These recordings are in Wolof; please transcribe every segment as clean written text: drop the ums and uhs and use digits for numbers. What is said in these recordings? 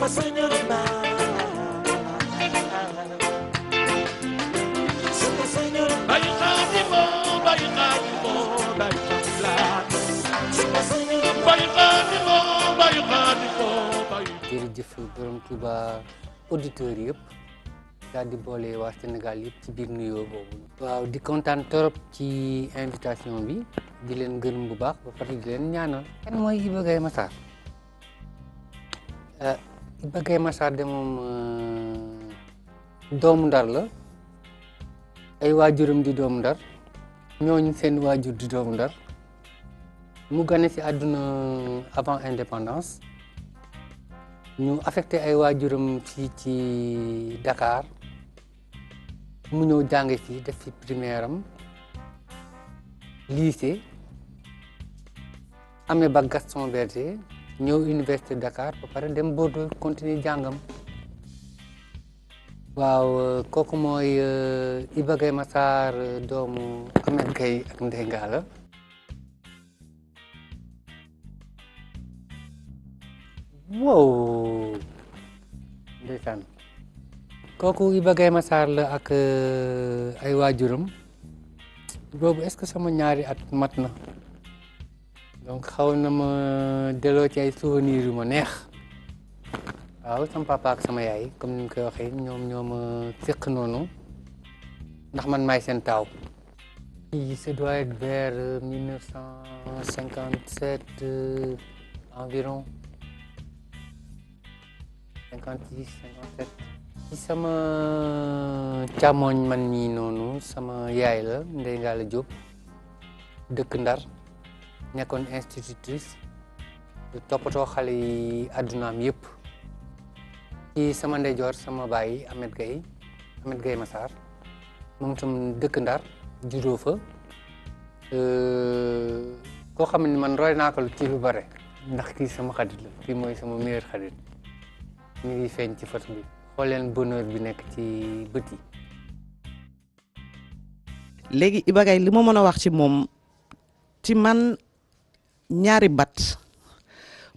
señorita, sama señorita. Bayu Xaadimo, bayu Xaadimo, bayu Xaadimo, sama señorita. Bayu Xaadimo, bayu Xaadimo, bayu. jërëjëf borom Touba auditeurs yëpp daal di boole waa Sénégal yëpp ci biir nuyoo boobu. waaw di kontaan trop ci invitation bi di leen gërëm bu baax ba pare di leen ñaanal. kan mooy Iba Gaye Massar Iba Gaye Massar de moom doomu Ndar la ay waajuram di doomu Ndar ñooñu seen waajur di doomu Ndar mu gane ci àdduna avant indépendance. ñu affecté ay waajuram fii ci Dakar mu ñëw jànge fii def fi primaire am lycée amee bac Gaston Berger ñëw université Dakar ba pare dem Bordeaux continuer jàngam waaw kooku mooy Iba Gaye Massar doomu Ahmed Gaye ak Ndeye Ngalla wow ndeysaan kooku Iba Gaye Massar la ak ay waajuram boobu est-ce que sama ñaari at mat na donc xaw na ma delloo ci ay souvenirs yu ma neex waaw sama papa ak sama yaay comme ni ñu koy waxee ñoom ma séq noonu ndax man maay seen taaw ça doit être vers 1957 environ 56 57 ci sama càmmoñ man mii noonu sama yaay la Ndeye Ngalla Diop dëkk Ndar nekkoon institutrice toppatoo xale yi àddunaam yëpp ci sama ndeyjoor sama baay Ahmed Gaye Massar moom tam dëkk Ndar juddoo fa koo xam ne man roy naa ko ci lu bare ndax kii sama xarit la kii mooy sama meilleur xarit ñu ngi feeñ ci photo bi xool leen bonheur bi nekk ci bët yi. léegi Iba Gaye li ma mën a wax ci moom ci man ñaari bat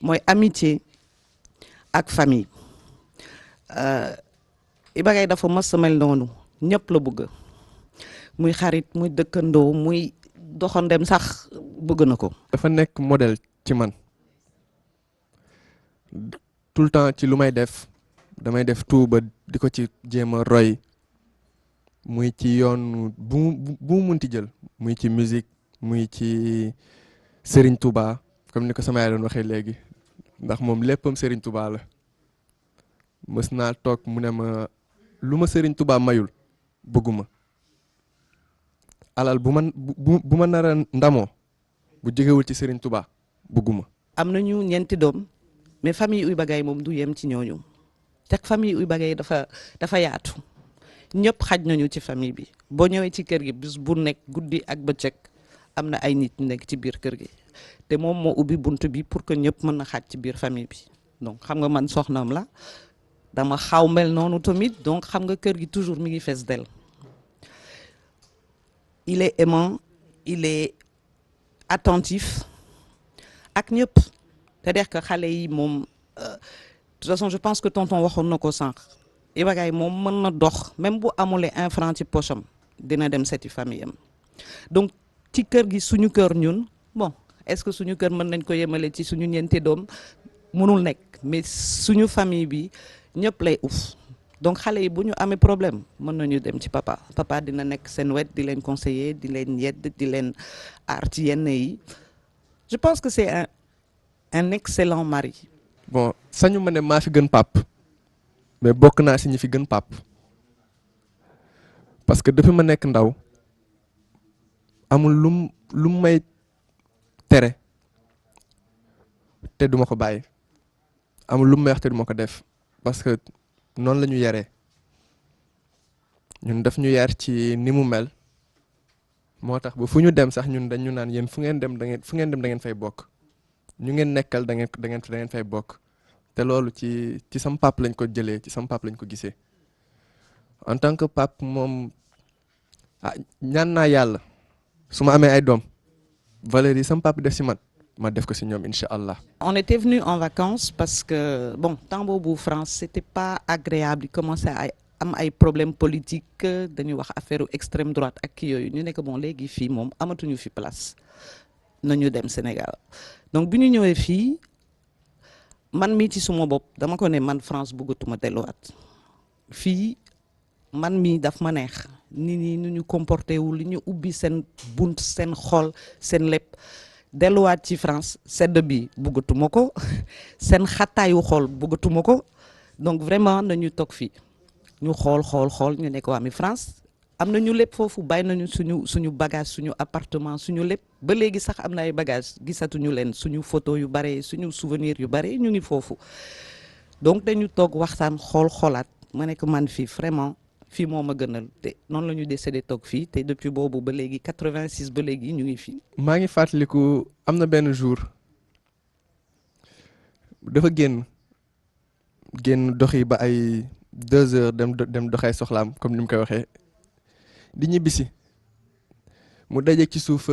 mooy amitié ak famille Iba Gaye dafa mës a mel noonu ñëpp la bëgg muy xarit muy dëkkandoo muy doxandem sax bëgg na ko. dafa nekk modèle ci man. tout le temps ci lu may def damay def tout ba di ko ci jéem a roy muy ci yoon bu mu munti jël muy ci musique muy ci Serigne Touba comme ni ko sama yaay doon waxee léegi ndax moom léppam Serigne Touba la mës naa toog mu ne ma lu ma Serigne Touba mayul bëgguma alal bu ma nar a ndamoo bu jógewul ci Serigne Touba bëgguma. am nañu ñeenti doom. mais famille Iba Gaye moom du yem ci ñooñu te famille Iba Gaye dafa yaatu ñëpp xaj nañu ci famille bi boo ñëwee ci kër gi bis bu nekk guddi ak bëccëg am na ay nit ñu nekk ci biir kër gi te moom moo ubbi bunt bi pour que ñëpp mën na xaj ci biir famille bi donc xam nga man soxnaam la dama xaw mel noonu tamit donc xam nga kër gi toujours mi ngi fees del il est aimant il est attentif ak ñëpp. c'est-à-dire que xale yi moom de toute façon je pense que tonton waxoon na ko sànq Iba Gaye moom mën na dox même bu amulee 1 franc ci poche am dina dem seeti famille am donc ci kër gi suñu kër ñun bon est-ce que suñu kër mën nañ ko yemale ci suñu ñeenti doom mënul nekk mais suñu famille bi ñëpp lay uf donc xale yi bu ñu amee problème mën nañu dem ci papa dina nekk seen wet di leen conseiller di leen yedd di leen aar ci yenn yi je pense que c'est un excellent mari. bon sañu ma ne maa fi gën pap mais bokk naa si ñi fi gën pap parce que depuis ma nekk ndaw amul lum may tere te duma ko bàyyi amul lum may wax te duma ko def parce que noonu la ñu yaree ñun daf ñu yar ci ni mu mel moo tax ba fu ñu dem sax ñun dañu naan yéen fu ngeen dem da ngeen fay bokk ñu ngeen nekkal da ngeen fay bokk te loolu ci sam pap lañ ko jëlee ci sam pap lañ ko gisee en tant que pap moom ñaan naa yàlla su ma amee ay doom valeurs yi sam pap def si man ma def ko si ñoom incha allah. On était venu en vacances parce que bon temps boobu France c'était pas agréable il commençait à am ay problèmes politiques dañuy wax affaire extrême droite ak kii yooyu ñu nekk bon léegi fii moom amatuñu fi place nañu dem Sénégal donc bi ñu ñëwee fii man mii ci suma bopp dama ko ne man France bëggatuma delluwaat fii man mii daf ma neex nit ñi nu ñu comporté wu li ñu ubbi seen bunt seen xol seen lépp delluwaat ci France sedd bi bëggatuma ko seen xattaayu xol bëggatuma ko donc vraiment nañu toog fii ñu xool ñu nekk waa mi France am nañu lépp foofu bàyyi nañu suñu bagage suñu appartement suñu lépp ba léegi sax am na ay bagage gisatuñu leen suñu photo yu bare suñu souvenir yu bare ñu ngi foofu donc dañu toog waxtaan xoolaat ma nekk man fii vraiment fii moo ma gënal te noonu la ñu décidé toog fii te depuis boobu ba léegi 86 ba léegi ñu ngi fii. maa ngi fàttaliku am na benn jour dafa génn doxi ba ay 2 heures dem doxee soxlaam comme ni mu koy waxee di ñibbisi mu daje ci suuf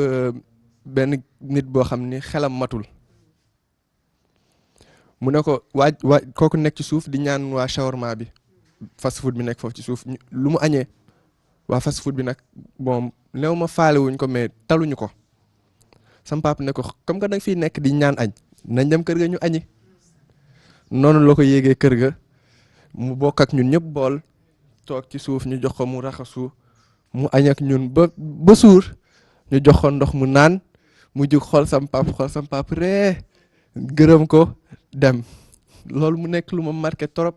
benn nit boo xam ni xelam matul mu ne ko waa kooku nekk ci suuf di ñaan waa shawarma bi fast food bi nekk foofu ci suuf lu mu añee waa fast food bi nag bon néew ma faale wuñ ko mais taluñu ko sam papa ne ko comme que da nga fiy nekk di ñaan añ nañ dem kër ga ñu añi noonu la ko yéegee kër ga mu bokk ak ñun ñëpp bool toog ci suuf ñu jox ko mu raxasu mu añ ak ñun ba suur ñu jox ko ndox mu naan mu jug xool sam papa ree gërëm ko dem loolu mu nekk lu ma marqué trop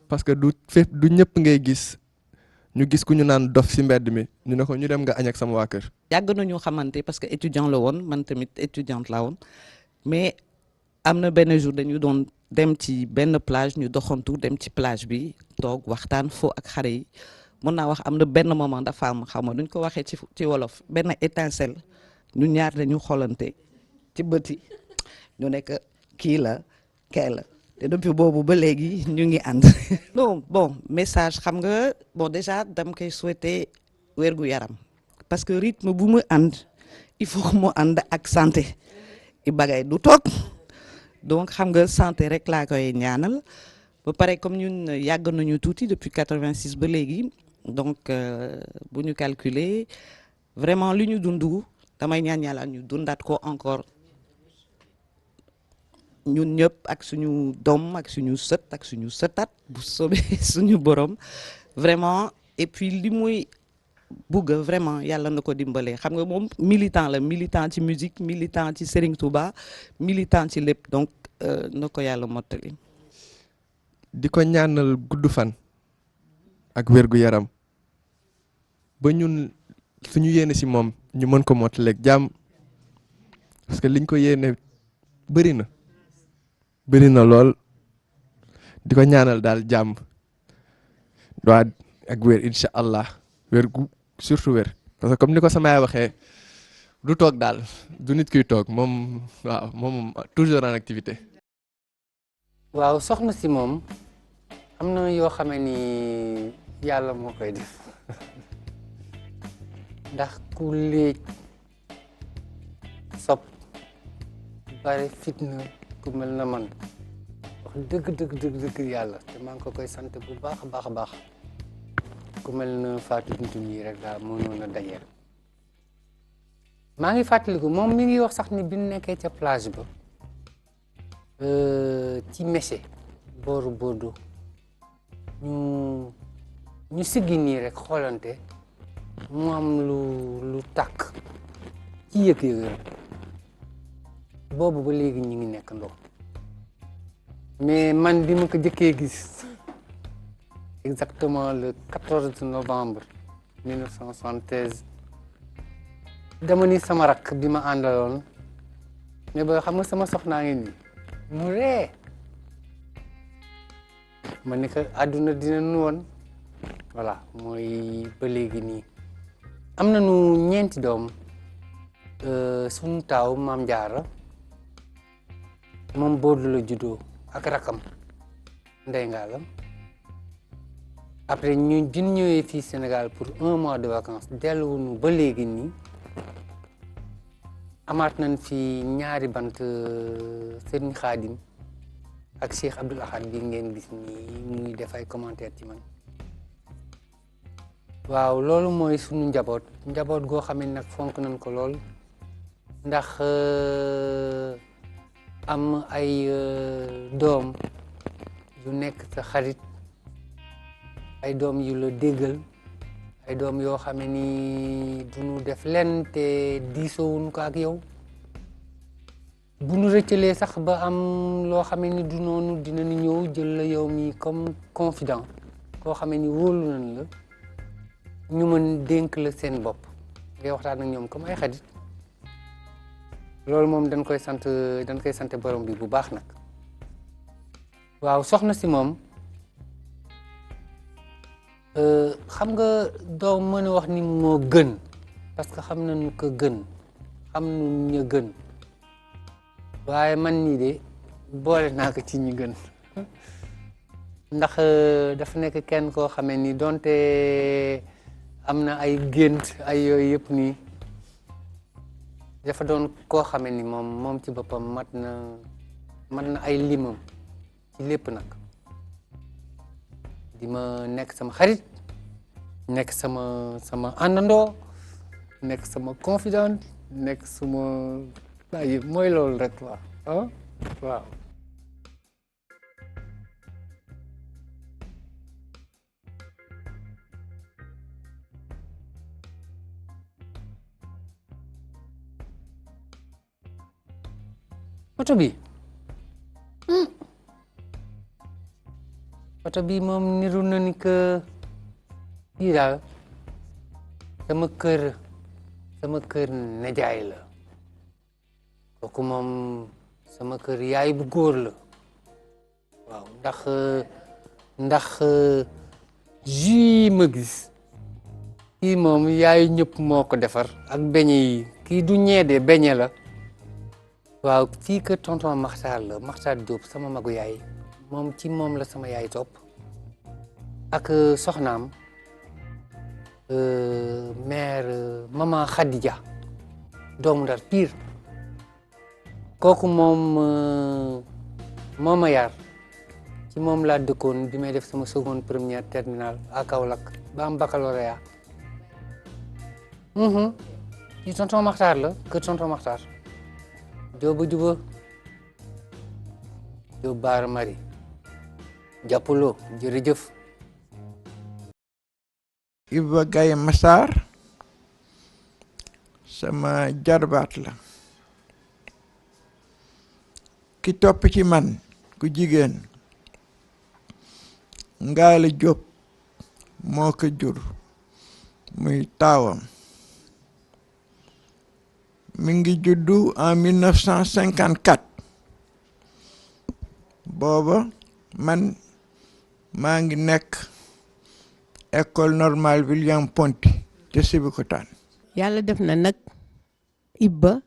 parce que du ñëpp ngay gis ñu gis ku ñu naan dof ci mbedd mi ñu ne ko ñu dem nga añ ak sama waa kër. yàgg nañu xamante parce que étudiant la woon man tamit étudiante la woon mais am na benn jour dañu doon dem ci benn plage ñu doxantu dem ci plage bi toog waxtaan foo ak xale yi mën naa wax am na benn moment dafa am xaw ma duñ ko waxee ci wolof benn étincelle ñu ñaar dañu xoolante ci bëti ñu nekk kii la kee la te depuis boobu ba léegi ñu ngi ànd. non bon message xam nga bon déjà dama koy souhaiter wérgu yaram parce que rythme bu mu ànd il faut que mu ànd ak santé i bagay du toog donc xam nga santé rek laa koy ñaanal ba pare comme ñun yàgg nañu tuuti depuis 86 ba léegi donc bu ñu calculer vraiment li ñu dundu damay ñaan yàlla ñu dundaat ko encore ñun ñëpp ak suñu doom ak suñu sët ak suñu sëtaat bu soobee suñu borom vraiment et puis li muy bugg vraiment yàlla na ko dimbalee xam nga moom militant ci musique militant ci Serigne Touba militant ci lépp donc na ko yàlla mottali. di ko ñaanal gudd fan ak wérgu yaram ba ñun suñu yéene si moom ñu mën ko mottaleeg jàmm parce que liñ ko yéene bëri na lool di ko ñaanal daal jàmm waa ak wér incha allah wér gu surtout wér parce que comme ni ko sama yaay waxee du toog daal du nit kuy toog moom waaw moom toujours en activité. waaw soxna si moom am na yoo xamee ni yàlla moo koy def ndax ku léej sopp bare fitna ku mel na man wax dëgg yàlla te maa ngi ko koy sant bu baax a baax ku mel na Fatou Bintou mii rek daal mënoon a dajeel maa ngi fàttaliku moom mi ngi wax sax ni bi ñu nekkee ca plage ba ci Méché booru Bordeaux ñu siggi nii rek xoolante mu am lu tàkk ci yëg-yëg boobu ba léegi ñu ngi nekk ndox mais man bi ma ko jëkkee gis exactement le 14 novembre 1973 dama ni sama rakk bi ma àndaloon mais ba xam nga sama soxnaa ngi nii mu ree ma ne ko àdduna dina nu woon voilà mooy ba léegi nii am nañu ñeenti doom suñu taaw maam Jaara moom Bordeaux la juddoo ak rakam Ndey Ngaalam après ñu bi ñu ñëwee fii Sénégal pour 1 mois de vacances delluwuñu ba léegi nii amaat nañ fi ñaari bant Serigne Khadim ak Cheikh Abdoul Ahad bi ngeen gis ni muy def ay commentaire ci man waaw loolu mooy sunu njaboot goo xam ne nag fonk nañ ko lool ndax am ay doom yu nekk sa xarit ay doom yu la déggal ay doom yoo xam ne ni duñu def lenn te diisoowuñ ko ak yow bu nu rëccalee sax ba am loo xam ne ni du noonu dinañu ñëw jël la yow mi comme confident koo xam ne ni wóolu nañ la ñu mën dénk la seen bopp ngay waxtaan ak ñoom comme ay xarit loolu moom dañ koy sant borom bi bu baax nag waaw soxna si moom xam nga doo mën a wax ni moo gën parce que xam nañu ko gën xam nañu ñu gën waaye man nii de boole naa ko ci ñi gën ndax dafa nekk kenn koo xamee ni donte am na ay gént ay yooyu yëpp nii dafa doon koo xamee ni moom ci boppam mat na ay limam ci lépp nag di ma nekk sama xarit nekk sama àndandoo nekk sama confident nekk suma waaye mooy loolu rek waaw waaw oto bi moom niru na ni que fii daal sama kër nijaay la kooku moom sama kër yaay bu góor la waaw ndax jus ma gis kii moom yaayu ñëpp moo ko defar ak beñe yi kii du ñeede beñe la waaw fii kër tonton Makhtar Diop sama magu yaay moom ci moom la sama yaay topp ak soxnaam mère maman Khadija doomu Ndar Pire kooku moom moo ma yar ci moom laa dëkkoon bi may def sama seconde première terminale à Kaolack ba am baccalauréat ci tonton Makhtar la kër tonton Makhtar Jóoba Juba Jóob Baara Mari jàppaloo jërëjëf Iba Gaye Massar sama jarbaat la ki topp ci man ku jigéen Ngaala Diop moo ko jur muy taawam mi ngi juddu en 1954 booba man maa ngi nekk école normale William Ponty te Sébikotane. yàlla def na nag Iba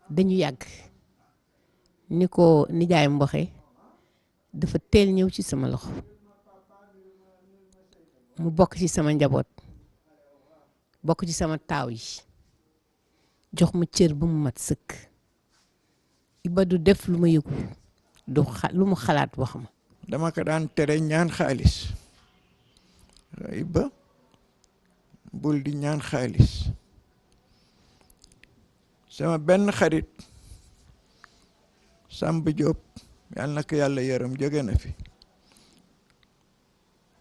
dañu yàgg ni ko nijaayam waxee dafa teel ñëw ci sama loxo mu bokk ci sama njaboot bokk ci sama taaw yi jox ma cër ba mu mat sëkk Iba du def lu ma yëgu lu mu xalaat wax ma. dama ko daan tere ñaan xaalis Iba bul di ñaan xaalis sama benn xarit Samba Diop yàlla na ko yàlla yërëm jóge na fi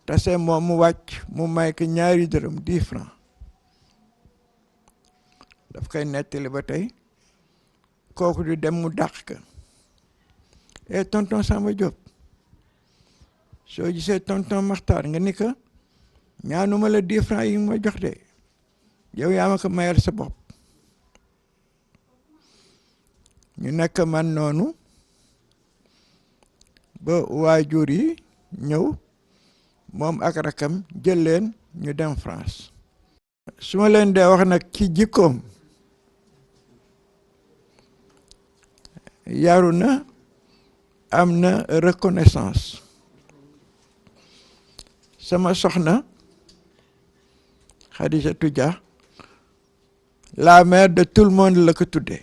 tase moom mu wàcc mu may ko ñaari dërëm 10 francs daf koy nettali ba tey kooku di dem mu dàq ka tonton Samba Diop soo gisee tonton Makhtar nga ni ko ñaanuma la 10 francs yi ma jox de yow yaa ma ko mayal sa bopp ñu nekk man noonu ba waajur yi ñëw moom ak rakam jël leen ñu dem France su ma leen dee wax nag ci jikkoom yaru na am na reconnaissance sama soxna Khadijatu Dia la mère de tout le monde la ko tuddee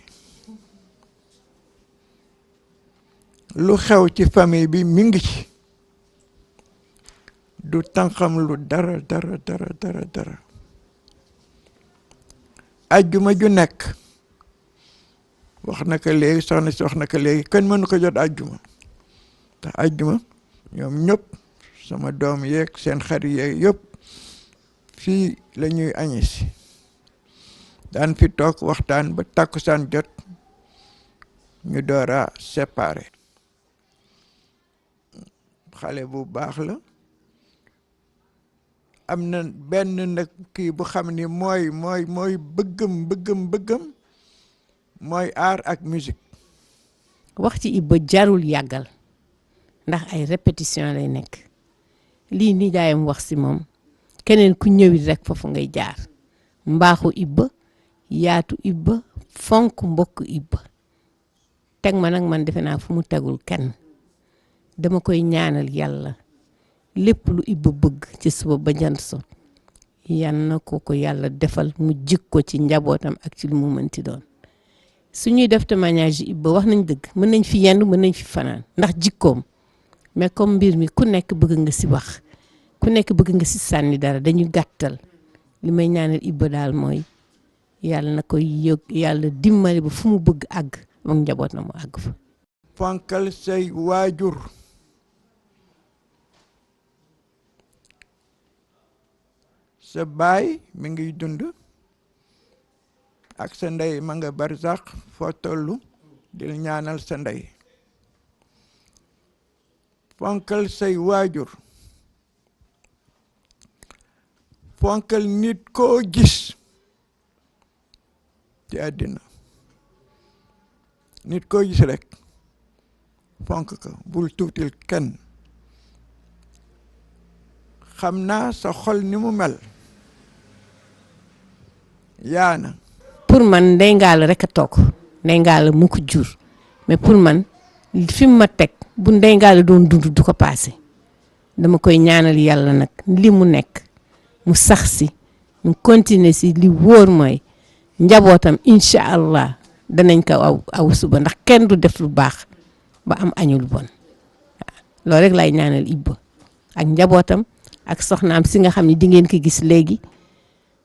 lu xew ci famille bi mi ngi ci du tànqam lu dara ajjuma ju nekk wax na ko léegi soxna si wax na ko léegi kenn mënu ko jot ajjuma te ajjuma ñoom ñëpp sama doom yeeg seen xarit yeeg yëpp fii la ñuy añi si daan fi toog waxtaan ba takkusaan jot ñu door a séparé xale bu baax la am na benn nag kii bu xam ni mooy bëggam mooy art ak musique. wax ci Iba jarul yàggal ndax ay répétition lay nekk lii ni jaayam wax si moom keneen ku ñëwit rek foofu ngay jaar mbaaxu Iba yaatu Iba fonk mbokk Iba teg ma nag man defe naa fu mu tegul kenn dama koy ñaanal yàlla lépp lu Iba bëgg ci suba ba jant so yan na ko yàlla defal mu jikko ci njabootam ak ci lu mu mënti doon suñuy def témoignage yi Iba wax nañ dëgg mën nañ fi yendu mën nañ fi fanaan ndax jikkoom mais comme mbir mi ku nekk bëgg nga si wax ku nekk bëgg nga si sànni dara dañu gàttal li may ñaanal Iba daal mooy yàlla na koy yëg yàlla dimbali ba fu mu bëgg àgg moom njaboot na mu àgg fa. fonkal say waajur sa baay mi ngi dund ak sa ndey ma nga barzaq foo tollu di ñaanal sa ndey fonkal say waajur fonkal nit koo gis ci àddina nit koo gis rek fonk ko bul tuutil kenn xam naa sa xol ni mu mel yaana pour man Ndeye Ngalla rek a toog Ndeye Ngalla mu ko jur mais pour man fi mu ma teg bu Ndeye Ngalla doon dund du ko paase dama koy ñaanal yàlla nag li mu nekk mu sax si mu continuer si li wóor mooy njabootam incha allah danañ ko aw suba ndax kenn du def lu baax ba am añul bon loolu rek lay ñaanal Iba ak njabootam ak soxnaam si nga xam ne di ngeen ko gis léegi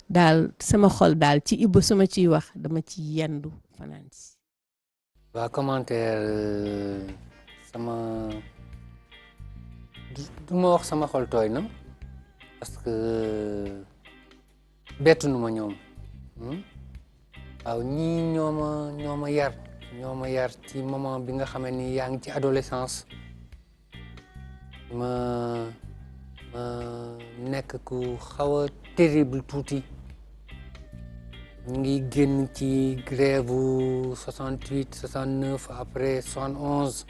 daal sama xol daal ci Iba sama ciy wax dama ci yendu fanaan si. waa commentaire sama du ma wax sama xol tooy na parce que bettu nu ma ñoom waaw ñii ñoo ma yar ci moment bi nga xamee ni yaa ngi ci adolescence ma nekk ku xaw a terrible tuuti ñu ngi génn ci grève 68 69 après 71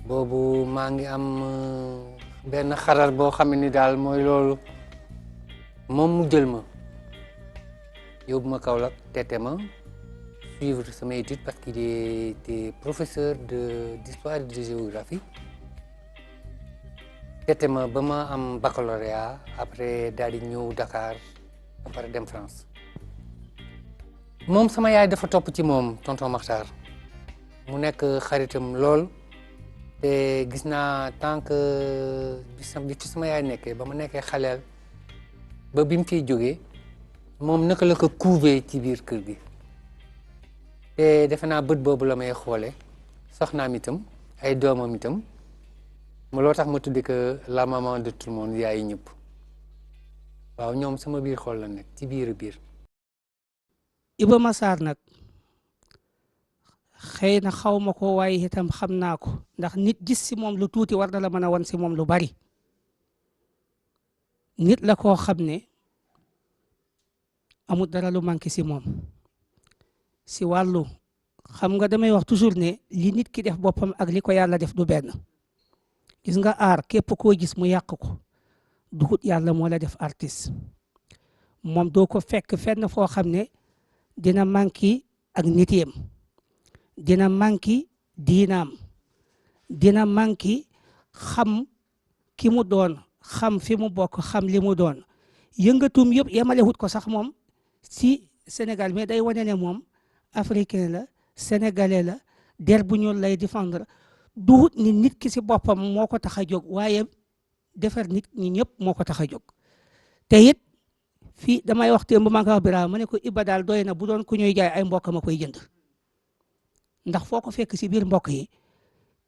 boobu maa ngi am benn xarar boo xam ni daal mooy loolu moom mu jël ma yóbbu ma Kaolack tete ma suivre sama étude parce qu'il était professeur d'histoire et de géographie tete ma ba ma am baccalauréat après daal di ñëw Dakar ba pare dem France moom sama yaay dafa topp ci moom tonton Makhtar mu nekk xaritam lool te gis naa tant que bi ci sama yaay nekkee ba ma nekkee xaleel ba bi mu fiy jógee moom naka la ko couvé ci biir kër gi te defe naa bët boobu la may xoole soxnaam itam ay doomam itam mu loo tax ma tudde que la maman de tout le monde yaayi ñëpp waaw ñoom sama biir xool la nekk ci biir Iba Massar nag xëy na xaw ma ko waaye itam xam naa ko ndax nit gis si moom lu tuuti war na la mën a wan si moom lu bari nit la koo xam ne amul dara lu manqué si moom si wàllu xam nga damay wax toujours ne li nit ki def boppam ak li ko yàlla def du benn gis nga aar képp koo gis mu yàq ko dugut yàlla moo la def artiste moom doo ko fekk fenn foo xam ne dina manqué ak niteem dina manqué diinaam dina manqué xam ki mu doon xam fi mu bokk xam li mu doon yëngatum yëpp yemalewut ko sax moom si Sénégal mais day wane ne moom africain la sénégalais la der bu ñuul lay défendre duhut ni nit ki si boppam moo ko tax a jóg waaye defar nit ñi ñëpp moo ko tax a jóg te it fii damay wax témb maa ngi wax Birama ma ne ko Iba daal doy na bu doon ku ñuy jaay ay mbokk ma koy jënd ndax foo ko fekk si biir mbokk yi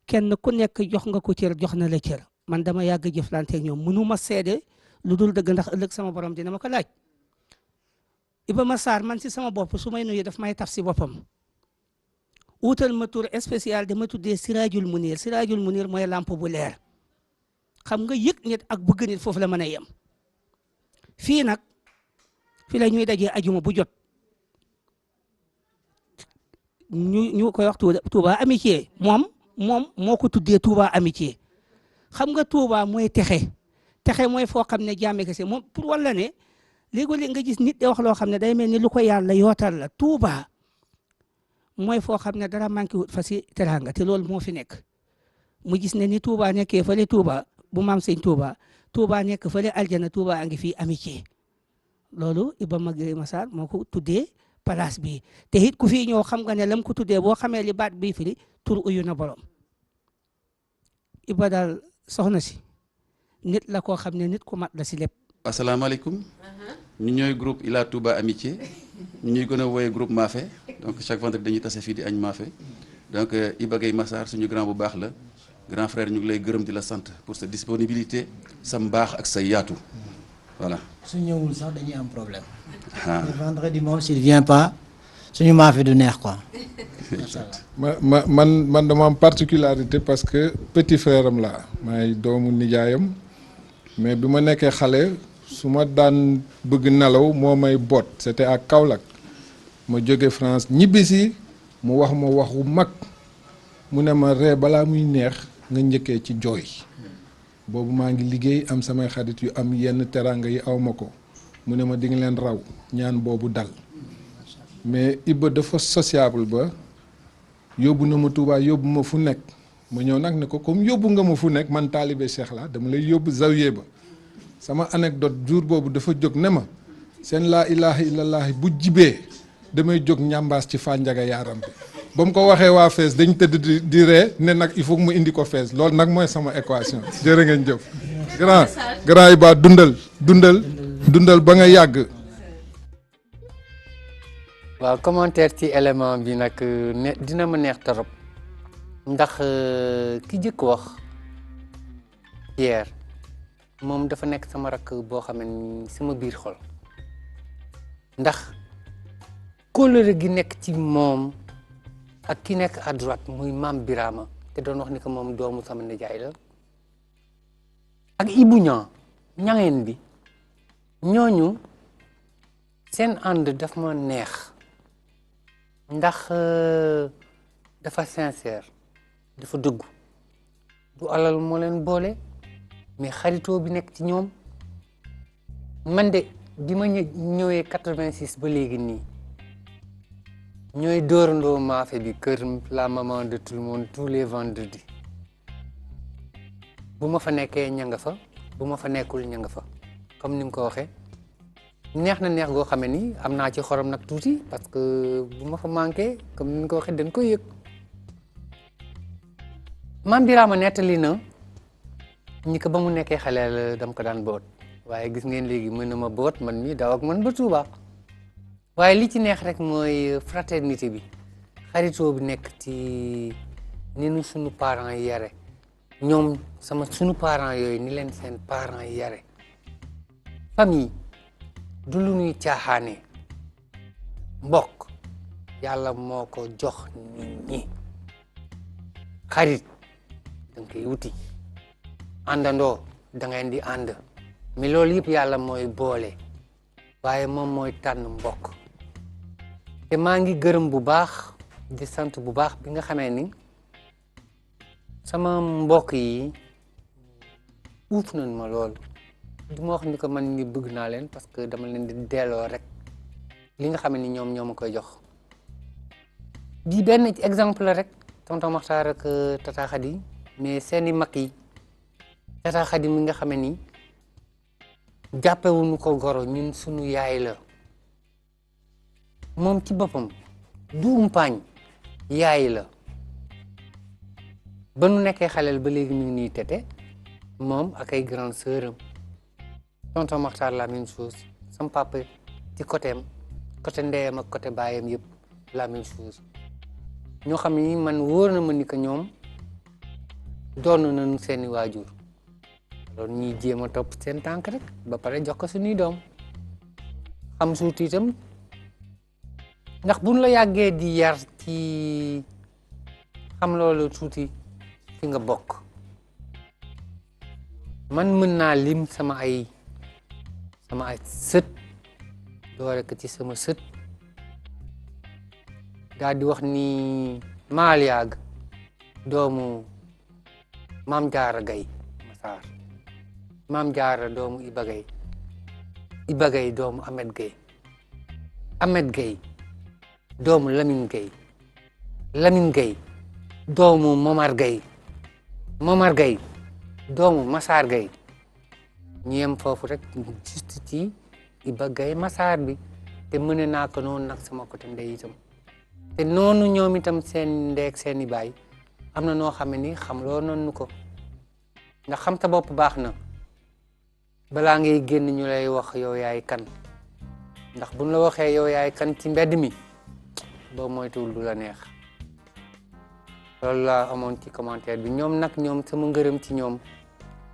kenn ku nekk jox nga ko cër jox na la cër man dama yàgg jëflante ak ñoom mënu ma seede lu dul dëgg ndax ëllëg sama borom dina ma ko laaj Iba Massar man si sama bopp su may nuyu daf may taf si boppam wutal ma tur spécial de ma tuddee Sirajul Munir mooy lampe bu leer xam nga yëg nit ak bëgg nit foofu la mën a yem fii nag fii la ñuy dajee ajuma bu jot ñu koy wax Touba amitié moom moo ko tuddee Touba amitié xam nga Touba mooy texe mooy foo xam ne jàmme kese moom pour wala ne léegi nga gis nit de wax loo xam ne day mel ni lu ko yàlla yootal la Touba mooy foo xam ne dara manqué wut fa si teranga te loolu moo fi nekk mu gis ne ni Touba nekkee fële Touba bu maam sëñ Touba nekk fële aljana Touba a ngi fii amitié loolu Iba Massar moo ko tuddee place bi te it ku fi ñëw xam nga ne lam ko tuddee boo xamee li baat bii firi tur uyu na borom Iba daal soxna si nit la koo xam ne nit ku mat la si lépp. asalaamaaleykum ñu ñooy groupe Ila Touba amitié ñu ñuy gën a wooyee groupe Mafé donc chaque vendredi dañuy tase fii di añ Mafé donc Iba Massar suñu grand bu baax la grand frère ñu ngi lay gërëm di la sant pour sa disponibilité sa mbaax ak sa yaatu voilà. su ñëwul sax dañuy am problème. le vendredi moom s'il vient pas suñu Mafé du neex quoi. man dama am particularité parce que petit frère am laa maay doomu nijaayam mais bi ma nekkee xale su ma daan bëgg nelaw moo may boot c'était à Kaolack ma jóge France ñibbisi mu wax ma waxu mag mu ne ma ree balaa muy neex nga njëkkee ci jooy boobu maa ngi liggéey am samay xarit yu am yenn teranga yi aw ma ko mu ne ma di nga leen raw ñaan boobu dal mais Iba dafa sociable ba yóbbu na ma Touba yóbbu ma fu nekk ma ñëw nag ne ko comme yóbbu nga ma fu nekk man taalibe Cheikh la dama lay yóbbu zawiye ba sama anecdote jour boobu dafa jóg ne ma seen laa ilaha illallah bu jibee damay jóg ñambaas ci fànjaga yaaram bi ba mu ko waxee waa Fees dañ tëdd di ree ne nag il faut mu indi ko Fees loolu nag mooy sama équation jërë ngeen jëf grand Iba dundal ba nga yàgg. waaw commentaire ci élément bi nag dina ma neex torop ndax ki jëkk wax Pierre moom dafa nekk sama rakk boo xam ne sama biir xol ndax kóllëre gi nekk ci moom ak ki nekk à droite muy maam Birama te doon wax ni que moom doomu sama nijaay la ak Ibou ñangeen bi ñooñu seen ànd daf ma neex ndax dafa sincère dafa dëggu du alal moo leen boole mais xaritoo bi nekk ci ñoom man de bi ma ñëwee 86 ba léegi nii ñooy dóorandoo Mafé bi kër la maman de tout le monde tous les vendredis bu ma fa nekkee ña nga fa bu ma fa nekkul ña nga fa comme ni mu ko waxee neex na neex goo xam ne ni am naa ci xorom nag tuuti parce que bu ma fa manqué comme ni nga ko waxee dañ koy yëg Mame Birama nettali na ñi ko ba mu nekkee xaleel dama ko daan boot waaye gis ngeen léegi mën na ma boot man mi daw ak man ba Touba waaye li ci neex rek mooy fraternité bi xaritoo bi nekk ci ni nu suñu parents yi yare ñoom suñu parents yooyu ni leen seen parents yi yare famille du lu ñuy caaxaane mbokk yàlla moo ko jox nit ñi xarit danga koy wuti àndandoo da ngeen di ànd mais loolu yëpp yàlla mooy boole waaye moom mooy tànn mbokk te maa ngi gërëm bu baax di sant bu baax bi nga xamee ni sama mbokk yi uuf nañ ma lool du ma wax ni ko man ni bëgg naa leen parce que dama leen di delloo rek li nga xam ni ñoom ñoo ma koy jox bii benn exemple la rek tonton Makhtar ak Tata Khady mais seeni mag yi Tata Khady mi nga xam ni jàppewuñu ko goro ñun suñu yaay la moom ci boppam du umpaañ yaay la ba nu nekkee xaleel ba léegi mi ngi nii tete moom ak ay grande sœur am tonton Maxtaar la même chose sam papa ci côté am côté ndeyam ak côté baayam yëpp la même chose ñoo xam ni man wóor na ma ni que ñoom doon nañu seeni waajur alors ñuy jéem a topp seen tànk rek ba pare jox ko suñuy doom xam suuti itam ndax buñ la yàggee di yar ci xam loolu tuuti fi nga bokk man mën naa lim sama ay sët doore ko ci sama sët daal di wax ni maal yàgg doomu Maam Jaara Gay Masaar Maam Jaara doomu Iba Gay doomu Amet Gay doomu Lamin Gay doomu Momar Gay doomu Masaar Gay ñu yem foofu rek juste ci Iba Gay Masaar bi te mëne naa ko noonu nag sama côté ndey itam te noonu ñoom itam seen ndeeg seen i baay am na noo xam ne ni xam loo noonu ko ndax xam ta bopp baax na balaa ngay génn ñu lay wax yow yaay kan ndax buñ la waxee yow yaay kan ci mbedd mi boo moytuwul du la neex loolu laa amoon ci commentaire bi ñoom nag ñoom sama ngërëm ci ñoom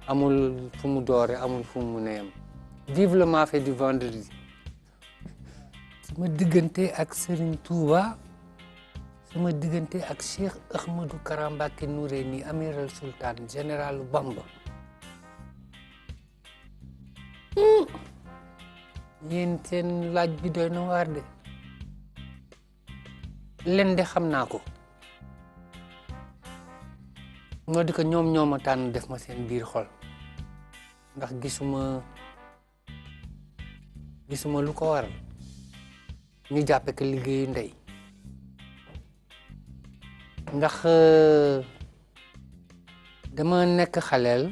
amul fu mu doore amul fu mu neem vive le mafé du vendredi sama diggante ak Serigne Touba sama diggante ak Cheikh Ahmadou Kara Mbacké Noreyni amiral sultan général Bamba yéen seen laaj bi doy na waar de len de xam naa ko moo di ko ñoom ñoo ma tànn def ma seen biir xol ndax gisuma lu ko waral ñu jàppe ko liggéeyu ndey ndax dama nekk xaleel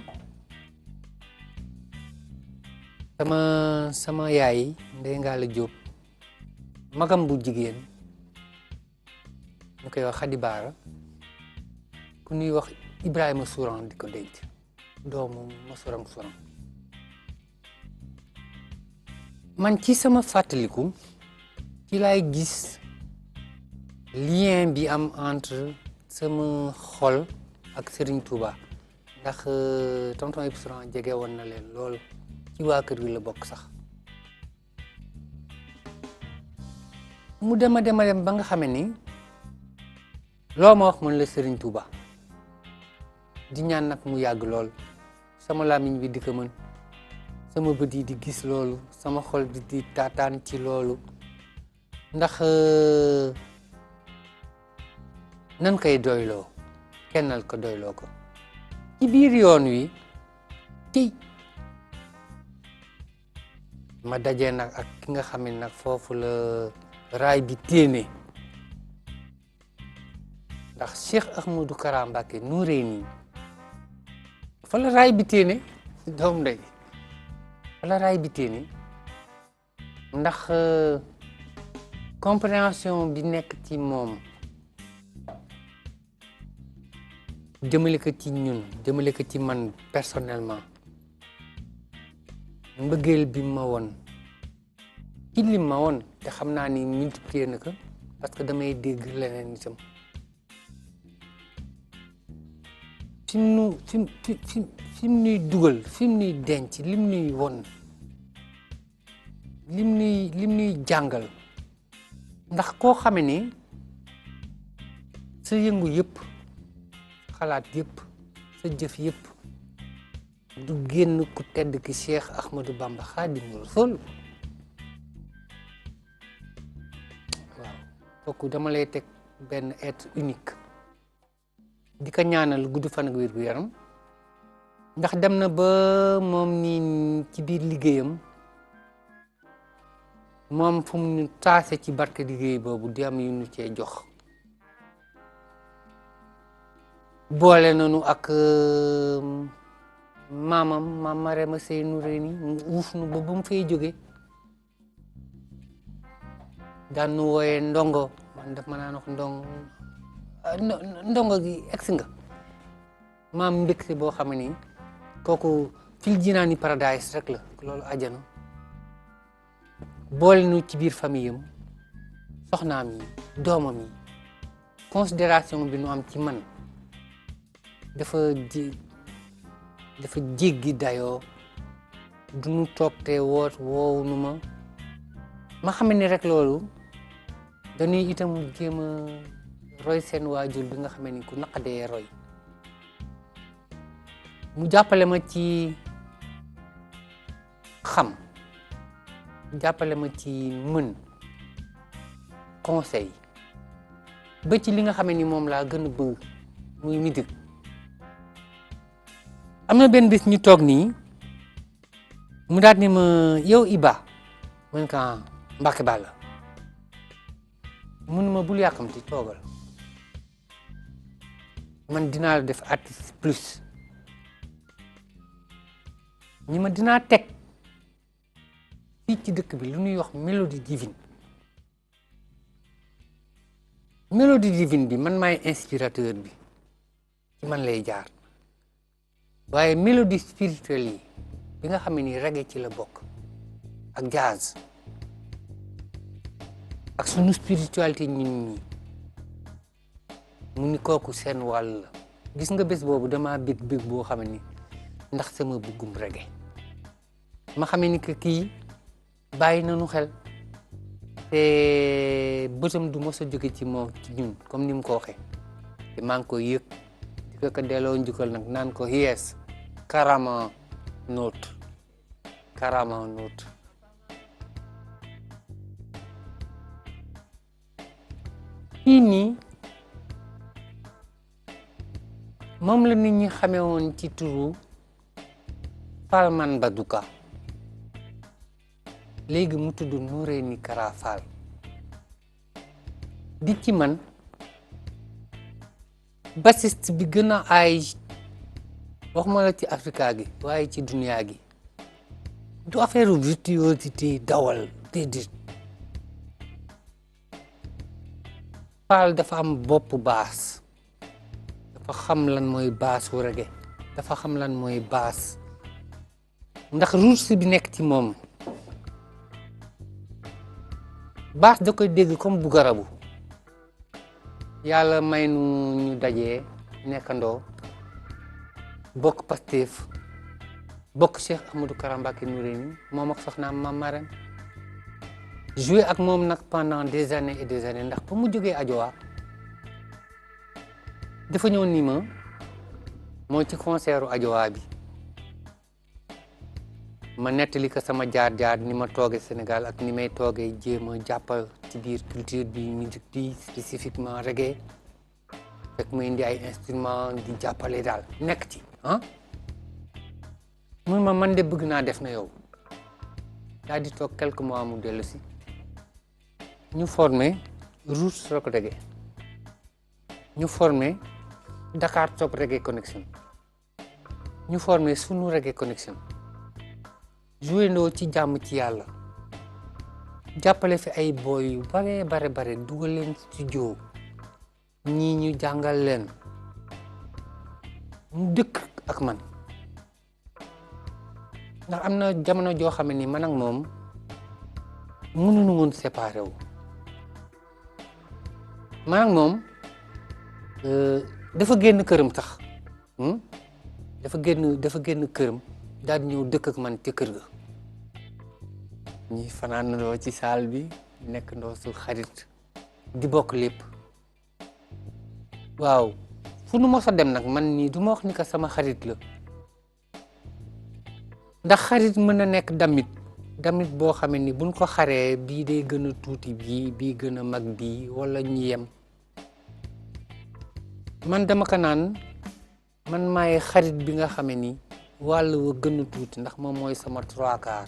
sama yaay Ndey Ngalla Jóob magam bu jigéen ñu koy wax Xadi Baara ku ñuy wax Ibrahima Souran di ko denc doomu ma Souran man ci sama fàttaliku ci laay gis lien bi am entre sama xol ak Serigne Touba ndax tonton Ibou Souran jege woon na leen lool ci waa kër gi la bokk sax mu dem ba nga xame ni loo ma wax mën la Serigne Touba di ñaan nag mu yàgg lool sama làmmiñ bi di ko mën sama bët yi di gis loolu sama xol bi di taataan ci loolu ndax nan koy doyloo kennal ko doyloo ko ci biir yoon wi tey ma dajee nag ak ki nga xam ne nag foofu la raay bi téene ndax Cheikh Ahmadou Kara Mbacké Noreyni fa la raay bi téene doom ndey fa la raay bi téene ndax compréhension bi nekk ci moom jëmale ko ci ñun jëmale ko ci man personnellement mbëggeel bi ma woon ci lim ma woon te xam naa ni multiplier na ko parce que damay dégg leneen itam fi mu nuy dugal fi mu nuy denc lim nuy won lim nuy jàngal ndax koo xame ni sa yëngu yëpp xalaat yëpp sa jëf yëpp du génn ku tedd ki Cheikh Ahmadou Bamba Khadimu Rasul waaw kooku dama lay teg benn être unique di ko ñaanal gudd fan ak wér gu yaram ndax dem na ba moom nii ci biir liggéeyam moom fu mu taase ci barke liggéey boobu di am yu ñu cee jox boole nañu ak maam Marème Sey Noreyni mu uuf nu ba mu fay jóge daan nu wooyee ndongo man daf ma naan wax ndongo gi egsi nga maam mbégte boo xam ni kooku fil jinaani paradise rek la loolu àjjana boole nu ci biir famille am soxnaam yi doomam yi considération bi nu am ci man dafa jéggi dayoo du nu toog te woowu nu ma xam ne rek loolu dañuy itam jéem a roy seen waajur bi nga xam ni ku naqadee roy mu jàppale ma ci xam jàppale ma ci mën conseil ba ci li nga xam ni moom laa gën a bëgg muy musique am na benn bis ñu toog nii mu daal ni ma yow Iba man ka Mbacke Balla mun ma bul yàkkamti toogal man dinaa la def artiste plus ñi ma dinaa teg fii ci dëkk bi lu ñuy wax mélodie divine mélodie divine bi man maay inspirateur bi ci man lay jaar waaye mélodie spirituelle yi bi nga xam ne ni reggae ci la bokk ak jazz ak sunu spiritualité ñun ñi mu ni kooku seen wàll la gis nga bés boobu dama bég boo xam ni ndax sama bëggum reggae ma xam ni que kii bàyyi nañu xel te bëtam du mos a jóge ci moom ci ñun comme ni mu ko waxee te maa ngi koy yëg di ko delloo njukkal nag naan ko yes karama note kii nii moom la nit ñi xamee woon ci turu Falman Baduka léegi mu tudd Nouréni Kara Fall di ci man bassiste bi gën a aay waxuma la ci Afrika gi waaye ci dunia gi du affaire virtuosité dawal déedéet Fall dafa am bopp baas dafa xam lan mooy baas wu reggae dafa xam lan mooy baas ndax ruus bi nekk ci moom baas da koy dégg comme bu garabu yàlla may nu ñu dajee nekkandoo bokk Pastef bokk Cheikh Ahmadou Kara Mbacké Nouréni moom ak soxnaam Mame Marème joué ak moom nag pendant des années et des années ndax ba mu jógee Adjoa dafa ñëw ni ma moo ci concertu Adjoa bi ma nettali ko sama jaar-jaar ni ma toogee Sénégal ak ni may toogee jéem a jàppal ci biir culture bi musique bi spécifiquement reggae fekk ma indi ay instrument di jàppale daal nekk ci mun ma man de bëgg naa def na yow daal di toog quelques mois mu dellu si ñu formé Roots Rock Reggae ñu formé Dakar Top Reggae Connection ñu formé sunu Reggae Connection joué ndoo ci jàmm ci yàlla jàppale fi ay boy yu bare dugal leen studio ñii ñu jàngal leen mu dëkk ak man ndax am na jamono joo xam ne ni man ak moom mënuñu woon séparé wu man ak moom dafa génn këram tax dafa génn këram daal di ñëw dëkk ak man ci kër ga ñi fanaan ndoo ci saal bi nekk ndoo su xarit di bokk lépp waaw fu nu mos a dem nag man nii du ma wax ni que sama xarit la ndax xarit mën na nekk damit boo xamee ni buñ ko xaree bii day gën a tuuti bii gën a mag bii wala ñu yem man dama ko naan man maay xarit bi nga xamee ni wàll wa gën a tuuti ndax moom mooy sama 3/4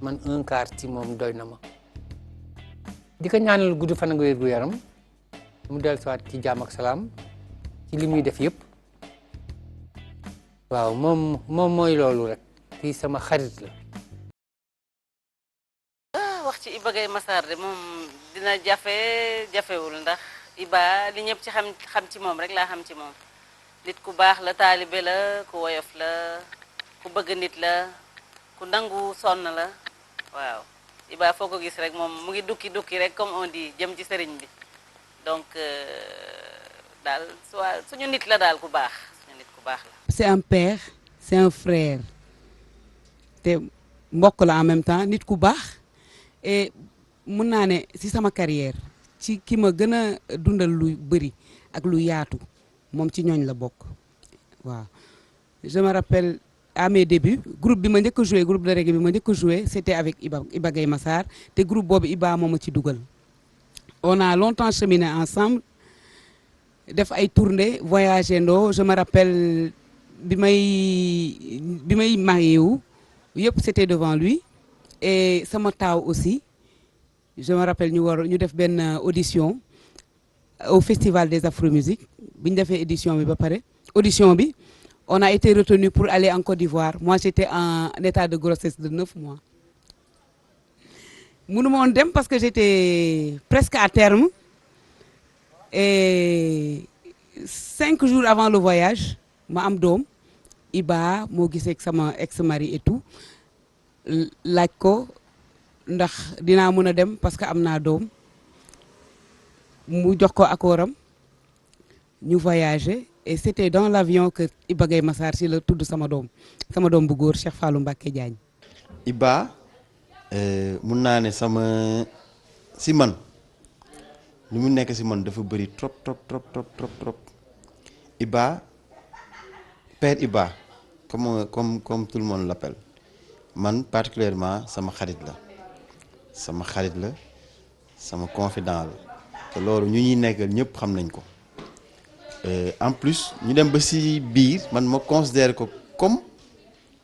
man 1/4 ci moom doy na ma di ko ñaanal gudd fan ak wér gu yaram mu dellusiwaat ci jàmm ak salaam ci li muy def yëpp waaw moom mooy loolu rek kii sama xarit la. wax ci Iba Gueye Massar de moom dina jafewul ndax Iba li ñëpp ci xam ci moom rek laa xam ci moom nit ku baax la taalibe la ku woyof la ku bëgg nit la ku nangu sonn la waaw Iba foo ko gis rek moom mu ngi dukki rek comme on dit jëm ci sëriñ bi donc daal suñu nit la daal ku baax suñu nit ku baax la. C'est un père c'est un frère te mbokk la en même temps nit ku baax et mun naa ne si sama carrière ci ki ma gën a dundal lu bëri ak lu yaatu moom ci ñooñ la bokk waaw je me rappelle à mes débuts groupe bi ma njëkk a joué groupe de reggae bi ma njëkk a joué c'était avec Iba Gueye Massar te groupe boobu Iba moo ma ci dugal on a longtemps cheminé ensemble def ay tournées voyagé ndoo je me rappelle bi may marié wu yëpp c'était devant lui et sama taaw aussi je me rappelle ñu def benn audition au festival des Afro-Musiques bi ñu defee audition bi on a été retenu pour aller en Côte d'Ivoire moi j'étais en état de grossesse de 9 mois mënu ma woon dem parce que j'étais presque à terme et 5 jours avant le voyage ma am doom Iba moo gisee ak sama ex-mari et tout laaj ko ndax dinaa mën a dem parce que am naa doom mu jox ko accordam ñu voyager et c'était dans l'avion que Iba Gueye Massar si la tudd sama doom bu góor Cheikh Fallou Mbacké Diagne. Iba mun naa ne si man lu mu nekk si man dafa bëri trop Iba père Iba comme tout le monde l'appelle man particulièrement sama xarit la sama confident la te loolu ñu ñuy nekkal ñëpp xam nañ ko en plus ñu dem ba si biir man ma considère ko comme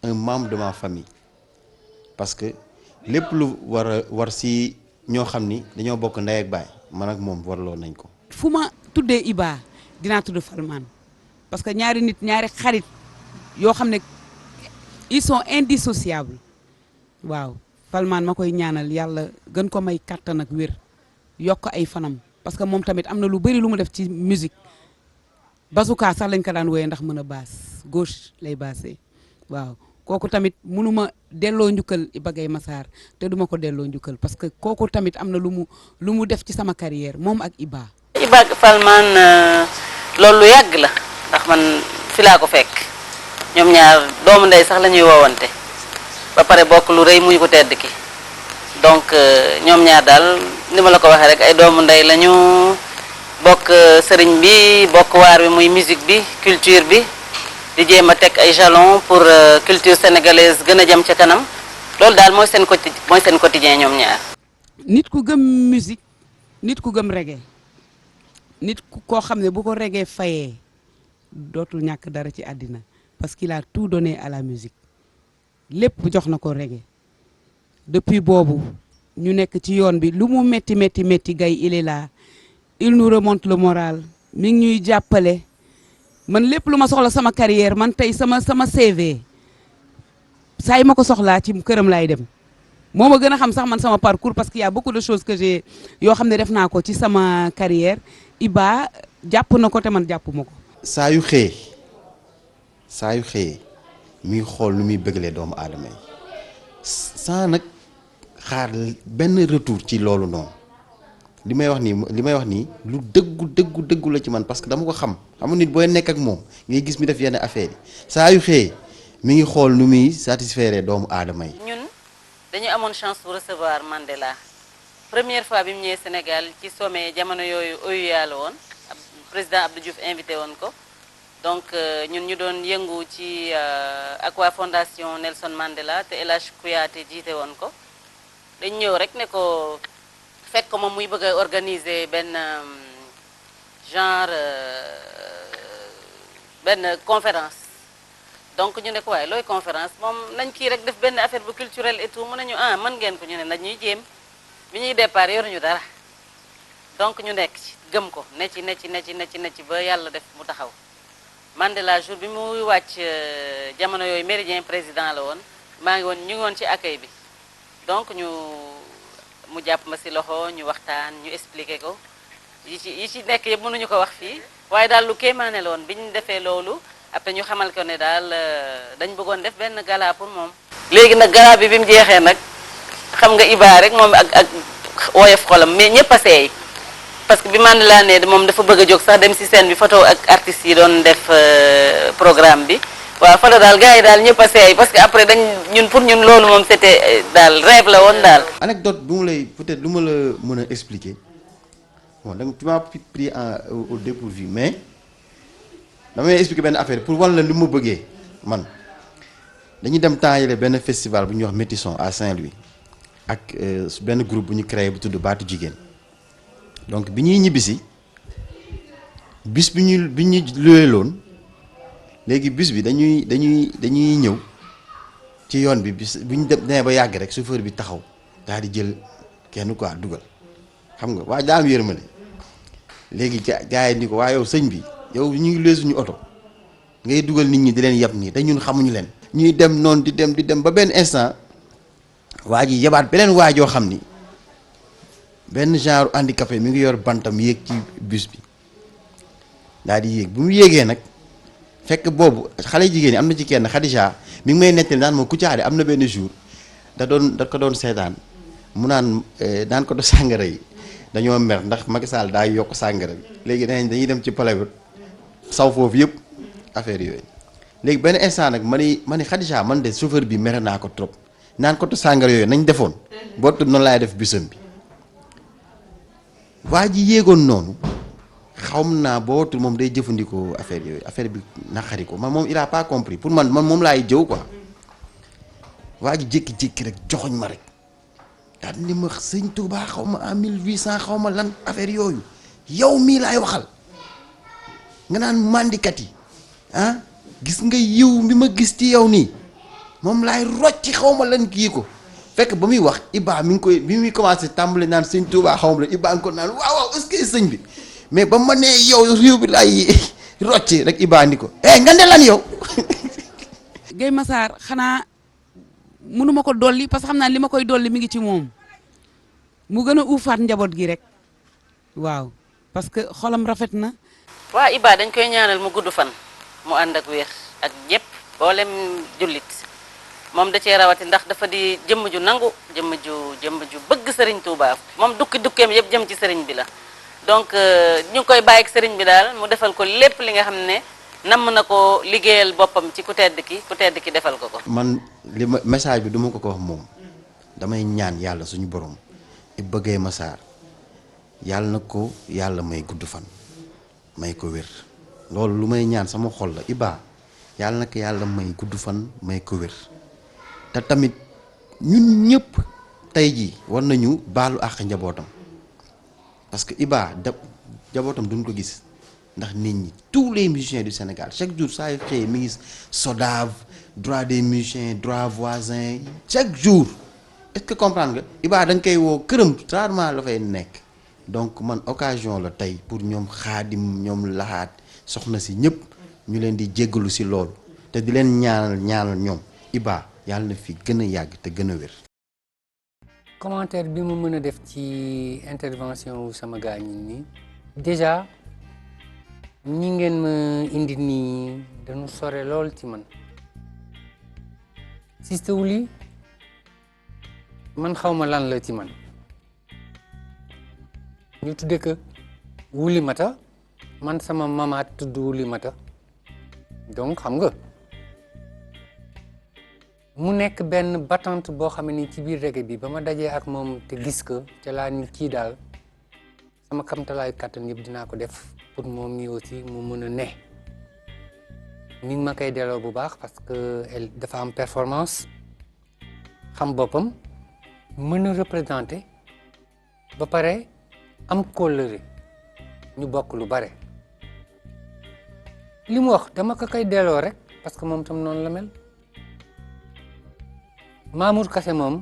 un membre de ma famille parce que lépp lu war si ñoo xam ni dañoo bokk ndey ak baay man ak moom warloo nañ ko. fu ma tuddee Iba dinaa tudd Falman parce que ñaari xarit yoo xam ne ils sont indissociables waaw Falman ma koy ñaanal yàlla gën ko may kàttan ak wér yokk ay fanam parce que moom tamit am na lu bëri lu mu def ci musique bazooka sax lañ ko daan wooyee ndax mën a basse gauche lay bassé waaw kooku tamit mënuma delloo njukkal Iba Gueye Massar te duma ko delloo njukkal parce que kooku tamit am na lu mu def ci sama carrière moom ak Iba. Iba Falman loolu lu yàgg la ndax man fi laa ko fekk ñoom ñaar doomu ndey sax la ñuy woowante ba pare bokk lu rëy muy ko tedd ki donc ñoom ñaar daal ni ma la ko waxee rek ay doomu ndey lañu bokk sëriñ bi bokk waar bi muy musique bi culture bi di jéem a teg ay jalons pour culture sénégalaise gën a jëm ca kanam loolu daal mooy seen quotidien ñoom ñaar. nit ku gëm musique nit ku gëm reggae nit koo xam ne bu ko reggae fayee dootul ñàkk dara ci àddina parce qu'il a tout donné à la musique lépp jox na ko reggae depuis boobu ñu nekk ci yoon bi lu mu métti Gaye il est là il nous remonte le moral mi ngi ñuy jàppale man lépp lu ma soxla sama carrière man tey sama CV saa yi ma ko soxlaa ci këram laay dem moo ma gën a xam sax man sama parcours parce qu'il y a beaucoup de choses que j'ai yoo xam ne def naa ko ci sama carrière Iba jàpp na ko te man jàppuma ko. saa yu xëyee mi ngi xool nu muy bëggalee doomu aadama yi sans nag xaar benn retour ci loolu noonu li may wax nii lu dëggu la ci man parce que dama ko xam nit booy nekk ak moom ngay gis mi def yenn affaire yi saa yu xëyee mi ngi xool nu muy satisfaire doomu aadama yi. ñun dañu amoon chance pour recevoir Mandela première fois bi mu ñëwee Sénégal ci sommet jamono yooyu OUA la woon président Abdou Diouf invité woon ko donc ñun ñu doon yëngu ci ak waa fondation Nelson Mandela te El Hadj Kouyaté jiite woon ko dañ ñëw rek ne ko fekk ko moom muy bëgg a organiser benn genre benn conférence donc ñu ne ko waaye looy conférence moom nañ kii rek def benn affaire bu culturelle et tout mu ne ñu mën ngeen ko ñu ne nañuy jéem bi ñuy départ yoruñu dara donc ñu nekk ci gëm ko ne ci ba yàlla def mu taxaw Mandela jour bi muy wàcc jamono yooyu méridien président la woon ñu ngi woon ci accueil bi donc mu jàpp ma si loxo ñu waxtaan ñu expliqué ko yi ci nekk yëpp mënuñu ko wax fii waaye daal lu kéemaane la woon bi ñu defee loolu après ñu xamal ko ne daal dañ bëggoon def benn gala pour moom. léegi nag gala bi mu jeexee nag xam nga Iba rek moom ak woyof xolam mais ñëpp a seey parce que bi man laa ne moom dafa bëgg a jóg sax dem si scène bi photo ak artistes yi doon def programme bi. waaw fa la daal gars yi daal ñëpp a seey parce que après pour ñun loolu moom c'était daal rêve la woon daal. anecdote bu mu lay peut-être lu ma la mën a expliquer bon donc tu m'as pris au dépourvu mais damay expliquer benn affaire pour wan la lu ma bëggee man dañuy dem temps yële benn festival bu ñuy wax Métisson à Saint-Louis ak benn groupe bu ñu créé bu tudd Baatu Jigéen donc bi ñuy ñibbisi bis bi ñu luwee loon léegi bus bi dañuy ñëw ci yoon bi bis bu ñu demee ba yàgg rek chauffeur bi taxaw daal di jël kenn quoi dugal xam nga waa daa am yërmande léegi gars yi ni ko waa yow sëñ bi yow ñu ngi luwee suñu oto ngay dugal nit ñi di leen yab nii te ñun xamuñu leen. ñuy dem noonu di dem ba benn instant waa ji yabaat beneen waajoo xam ni benn genre handicapé mi ngi yor bantam yéeg ci bus bi daal di yéeg bu mu yéegee nag. fekk boobu xale jigéen ñi am na ci kenn Khadija mi ngi may nettali naan ma Kouthia am na benn jour da ko doon seetaan mu naan ko do sàngara yi dañoo mer ndax Macky Sall daa yokk sàngara bi léegi dañuy dem ci palais bi saw foofu yëpp affaire yooyu léegi benn instant nag ma ni Khadija man de chauffeur bi mere naa ko trop naan ko do sàngara yooyu nañ defoon bootu noonu laay def bisam bi waa ji yéegoon noonu xawm naa bootul moom day jëfandikoo affaire yooyu affaire bi naqari ko man moom il a pas compris pour man moom laay jëw quoi waa ji jékki-jékki rek joxoñ ma rek daal ni ma sëñ Touba xaw ma en 1800 xaw ma lan affaire yooyu yow mii laay waxal nga naan mandikat yi ah gis nga yiw mi ma gis ci yow nii moom laay rocci xaw ma lan kii ko fekk ba muy wax Iba mi ngi koy bi muy commencé tàmbali naan sëñ Touba xaw ma lan Iba ngi ko naan waaw est-ce que sëñ bi mais ba ma nee yow réew bi laay rocci rek Iba ni ko nga ne lan yow. Guèye Massar xanaa mënuma ko dolli parce que xam naa li ma koy dolli mi ngi ci moom mu gën a uufaat njaboot gi rek waaw parce que xolam rafet na. waa Iba dañ koy ñaanal mu gudd fan mu ànd ak wér ak ñëpp boolem jullit moom da cee rawati ndax dafa di jëmm ju nangu jëmm ju bëgg sëriñ Touba moom dukkeem yëpp jëm ci sëriñ bi la. donc ñu ngi koy bàyyi ak sëriñ bi daal mu defal ko lépp li nga xam ne namm na ko liggéeyal boppam ci ku tedd ki defal ko ko. man li ma message bi du ma ko wax moom damay ñaan yàlla suñu borom Iba Guèye Massar yàlla na ko yàlla may gudd fan may ko wér loolu lu may ñaan sama xol la Iba yàlla na ko yàlla may gudd fan may ko wér te tamit ñun ñëpp tey jii war nañu baalu àq njabootam. parce que Iba jabootam duñ ko gis ndax nit ñi tous les musiciens du Sénégal chaque jour saa yu xëyee mi ngi SODAV droit des musiciens droit voisin chaque jour est-ce que comprendre nga Iba da nga koy woo këram rarement la fay nekk donc man occasion la tey pour ñoom Xaadim ñoom Laxaat soxna si ñëpp ñu leen di jéggalu si loolu te di leen ñaanal ñoom Iba yàlla na fi gën a yàgg te gën a wér. commentaire bi mu mën a def ci intervention wu sama gars ñi nii déjà ñi ngeen ma indi nii dañu sore lool ci man Sister Wouly man xaw ma lan la ci man ñu tudde que Wouly Mata man sama mamaat tudd Wouly Mata donc xam nga mu nekk benn battante boo xam ne ci biir reggae bi ba ma dajee ak moom te gis ko ca laa ni kii daal sama kamtalaayu kàttan yëpp dinaa ko def pour moom mi aussi mu mën a ne mi ngi ma koy delloo bu baax parce que elle dafa am performance xam boppam mën a représenter ba pare am kóllëre ñu bokk lu bare li mu wax dama ko koy delloo rek parce que moom tam noonu la mel Mamour Kassé moom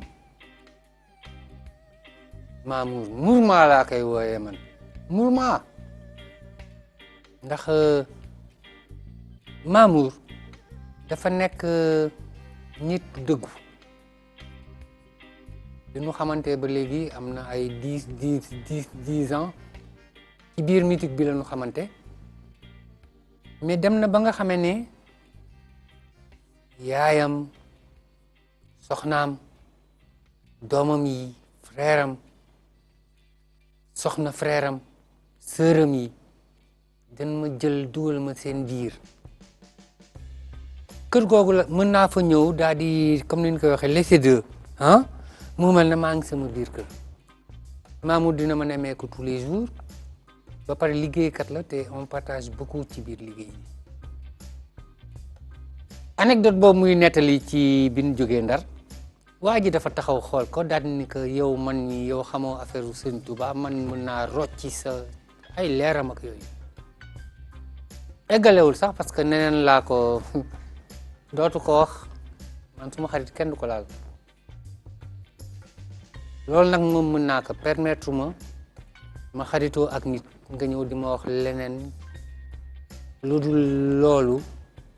Mamour Mourma laa koy wooyee man Mourma ndax Mamour dafa nekk nit dëggu bi ñu xamante ba léegi am na ay 10 ans ci biir musique bi la ñu xamante mais dem na ba nga xamee ne yaayam soxnaam doomam yi frère am soxna frère am sœuram yi dañ ma jël dugal ma seen biir kër googu la mën naa fa ñëw daal di comme ni ñu koy waxee laisser deux ah mu mel ne maa ngi sama biir kër Mamour dina ma nemmeeku tous les jours ba pare liggéeykat la te on partage beaucoup ci biir liggéey bi anecdote boobu muy nettali ci bi ñu jógee Ndar waa ji dafa taxaw xool ko daal ni que yow man ñi yow xamoo affaire u Sëñ Tuubaa man mën naa rocci sa ay leeram ak yooyu eggalewul sax parce que neneen laa ko dootu ko wax man suma xarit kenn du ko laal loolu nag moom mën naa ko permettre ma xaritoo ak nit nga ñëw di ma wax leneen lu dul loolu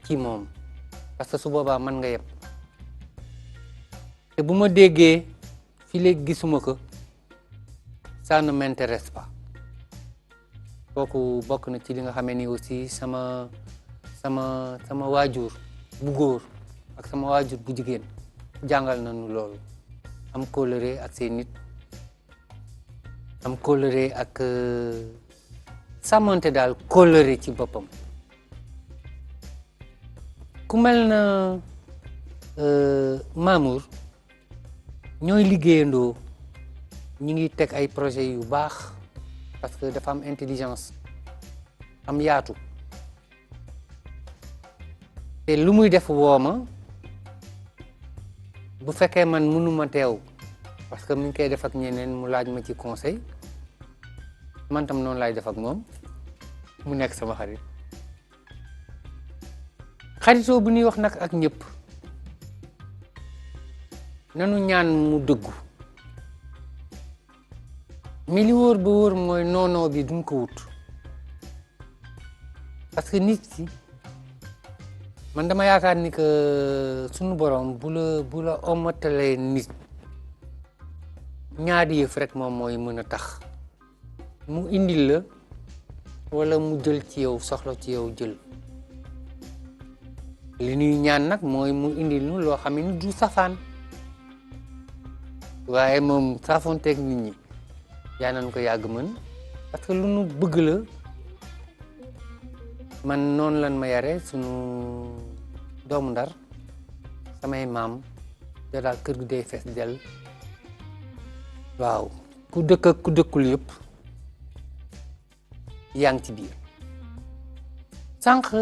ci moom parce que su boobaa mën nga yeb te bu ma déggee fi léegi gisuma ko ça ne m'intéresse pas kooku bokk na ci li nga xamee ni aussi sama waajur bu góor ak sama waajur bu jigéen jàngal nañu loolu am kóllëre ak seen nit am kóllëre ak sàmmante daal kóllëre ci boppam ku mel na Mamour ñooy liggéeyandoo ñu ngi teg ay projet yu baax parce que dafa am intelligence am yaatu te lu muy def wooma bu fekkee man mënuma teew parce que mu ngi koy def ak ñeneen mu laaj ma ci conseil man tam noonu laay def ak moom mu nekk sama xarit xaritoo bu ñuy wax nag ak ñëpp nanu ñaan mu dëggu mais li wóor ba wóor mooy noonoo bi duñ ko wut parce que nit ki man dama yaakaar ni que sunu borom bu la omatalee nit ñaari yëf rek moom mooy mën a tax mu indil la wala mu jël ci yow soxla ci yow jël li ñuy ñaan nag mooy mu indil nu loo xam ne du safaan waaye moom saafoonteeg nit ñi yaa nañ ko yàgg mën parce que lu nu bëgg la man noonu lan ma yare sunu doomu Ndar samay maam da daal kër gi day fees del waaw ku dëkk ak ku dëkkul yëpp yaa ngi ci biir sànq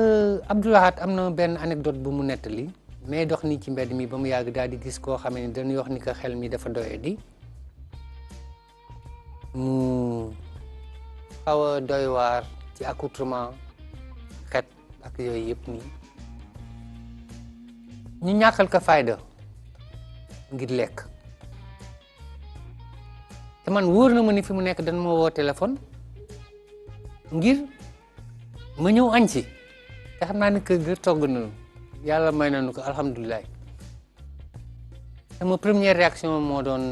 Abdoulahat am na benn anecdote bu mu nettali mais dox nii ci mbedd mi ba mu yàgg daal di gis koo xam ne dañuy wax ni ko xel mi dafa doye di mu xaw a doy waar ci accoutrement xet ak yooyu yëpp nii ñu ñàkkal ko fayda ngir lekk te man wóor na ma ni fi mu nekk dañ ma woo téléphone ngir ma ñëw añ si te xam naa ni kër ga togg nañu yàlla may nañu ko alhamdulilah sama première réaction moo doon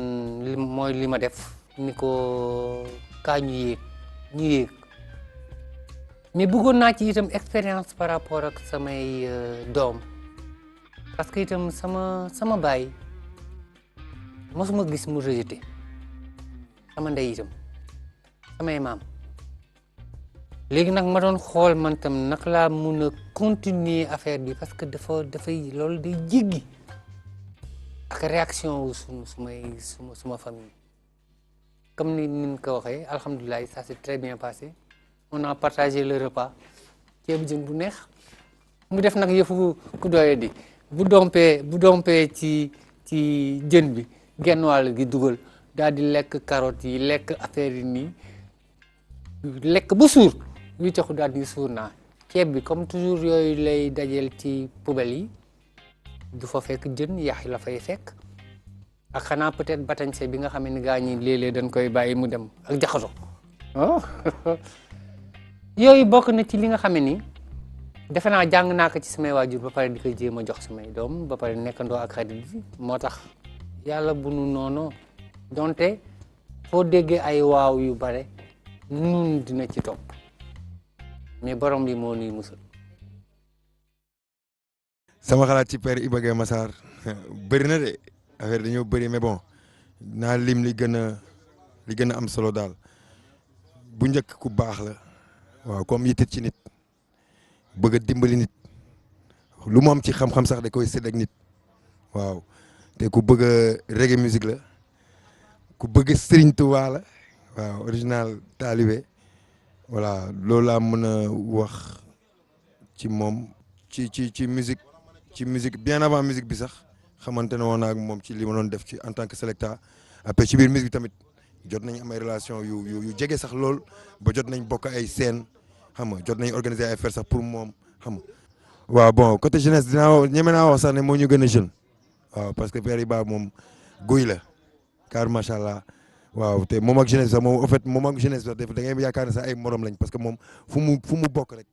mooy li ma def ni ko kaa ñu yéeg mais bëggoon naa ci itam expérience par rapport ak samay doom parce que itam sama baay mosuma gis mu rejeté sama ndey itam samay maam léegi nag ma doon xool man tam naka laa mun a continuer affaire bi parce que dafay loolu day jéggi ak réaction wu suma famille comme ni ñu ko waxee alhamdulilah ça s'est très bien passé on a partagé le repas ceebu jën bu neex mu def nag yëfu ku doye di bu dompee ci jën bi genn wàll gi dugal daal di lekk carottes yi lekk affaire yi nii lekk ba suur luy taxu daal di suur naa ceeb bi comme toujours yooyu lay dajeel ci poubelle yi du fa fekk jën yax la fay fekk ak xanaa peut-être batañse bi nga xam ne gaa ñi léeg-léeg dañ koy bàyyi mu dem ak jaxaso yooyu bokk na ci li nga xam ne ni defe naa jàng naa ko ci samay waajur ba pare di koy jéem a jox samay doom ba pare nekkandoo ak xarit bi moo tax yàlla bu nu noonoo donte foo déggee ay waaw yu bare nun dina ci topp mais borom bi moo nuy musal. sama xalaat ci père Iba Gueye Massar bëri na de affaire dañoo bëri mais bon naa lim li gën a am solo daal bu njëkk ku baax la waaw comme yitit ci nit bëgg a dimbali nit lu mu am ci xam-xam sax da koy sédd ak nit waaw te ku bëgg a reggae musique la ku bëgg Serigne Touba la waaw original talibé voilà loolu laa mën a wax ci moom ci musique bien avant musique bi sax xamante ne woon naa ak moom ci li ma doon def ci en tant que Selecta après ci biir musique bi tamit jot nañ am ay relation yu jege sax lool ba jot nañ bokk ay scène xam nga jot nañ organiser ay affaire sax pour moom xam nga waaw bon côté jeunesse ñeme naa wax sax ne moo ñu gën a jeune waaw parce que père Iba moom guy la car macha allah waaw te moom ak jeunesse sax moom en fait moom ak jeunesse sax da ngay yaakaar ne sax ay morom lañ parce que moom fu mu bokk rek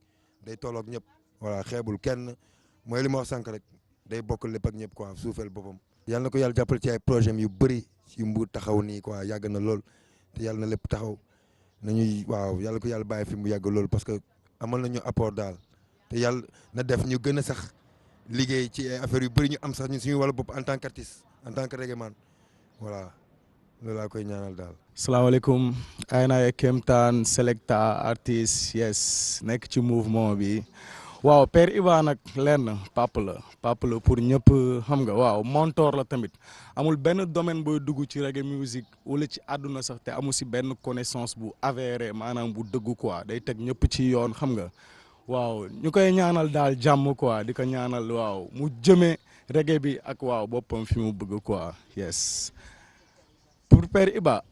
day tolloog ñëpp voilà xeebul kenn mooy li ma wax sànq rek day bokk lépp ak ñëpp quoi suufeel boppam. yàlla na ko yàlla jàppal ci ay projet yu bëri yu mbu taxaw nii quoi yàgg na lool te yàlla na lépp taxaw nañuy waaw yàlla ko yàlla bàyyi fi mu yàgg lool parce que amal nañu apport daal te yàlla na def ñu gën a sax liggéey ci ay affaires yu bëri ñu am sax ñun suñu wàllu bopp en tant qu'artiste en tant que reggae man voilà loolu laa koy ñaanal daal. salaamaaleykum ay na Kemtaan Selecta artiste yes nekk ci mouvement bi. waaw père Iba nag lenn papa la pour ñëpp xam nga waaw mentor la tamit amul benn domaine booy dugg ci reggae music wala ci àdduna sax te amul si benn connaissance bu avéré maanaam bu dëggu quoi day teg ñëpp ci yoon xam nga waaw ñu koy ñaanal daal jàmm quoi di ko ñaanal waaw mu jëmee reggae bi ak waaw boppam fi mu bëgg quoi yes. pour père Iba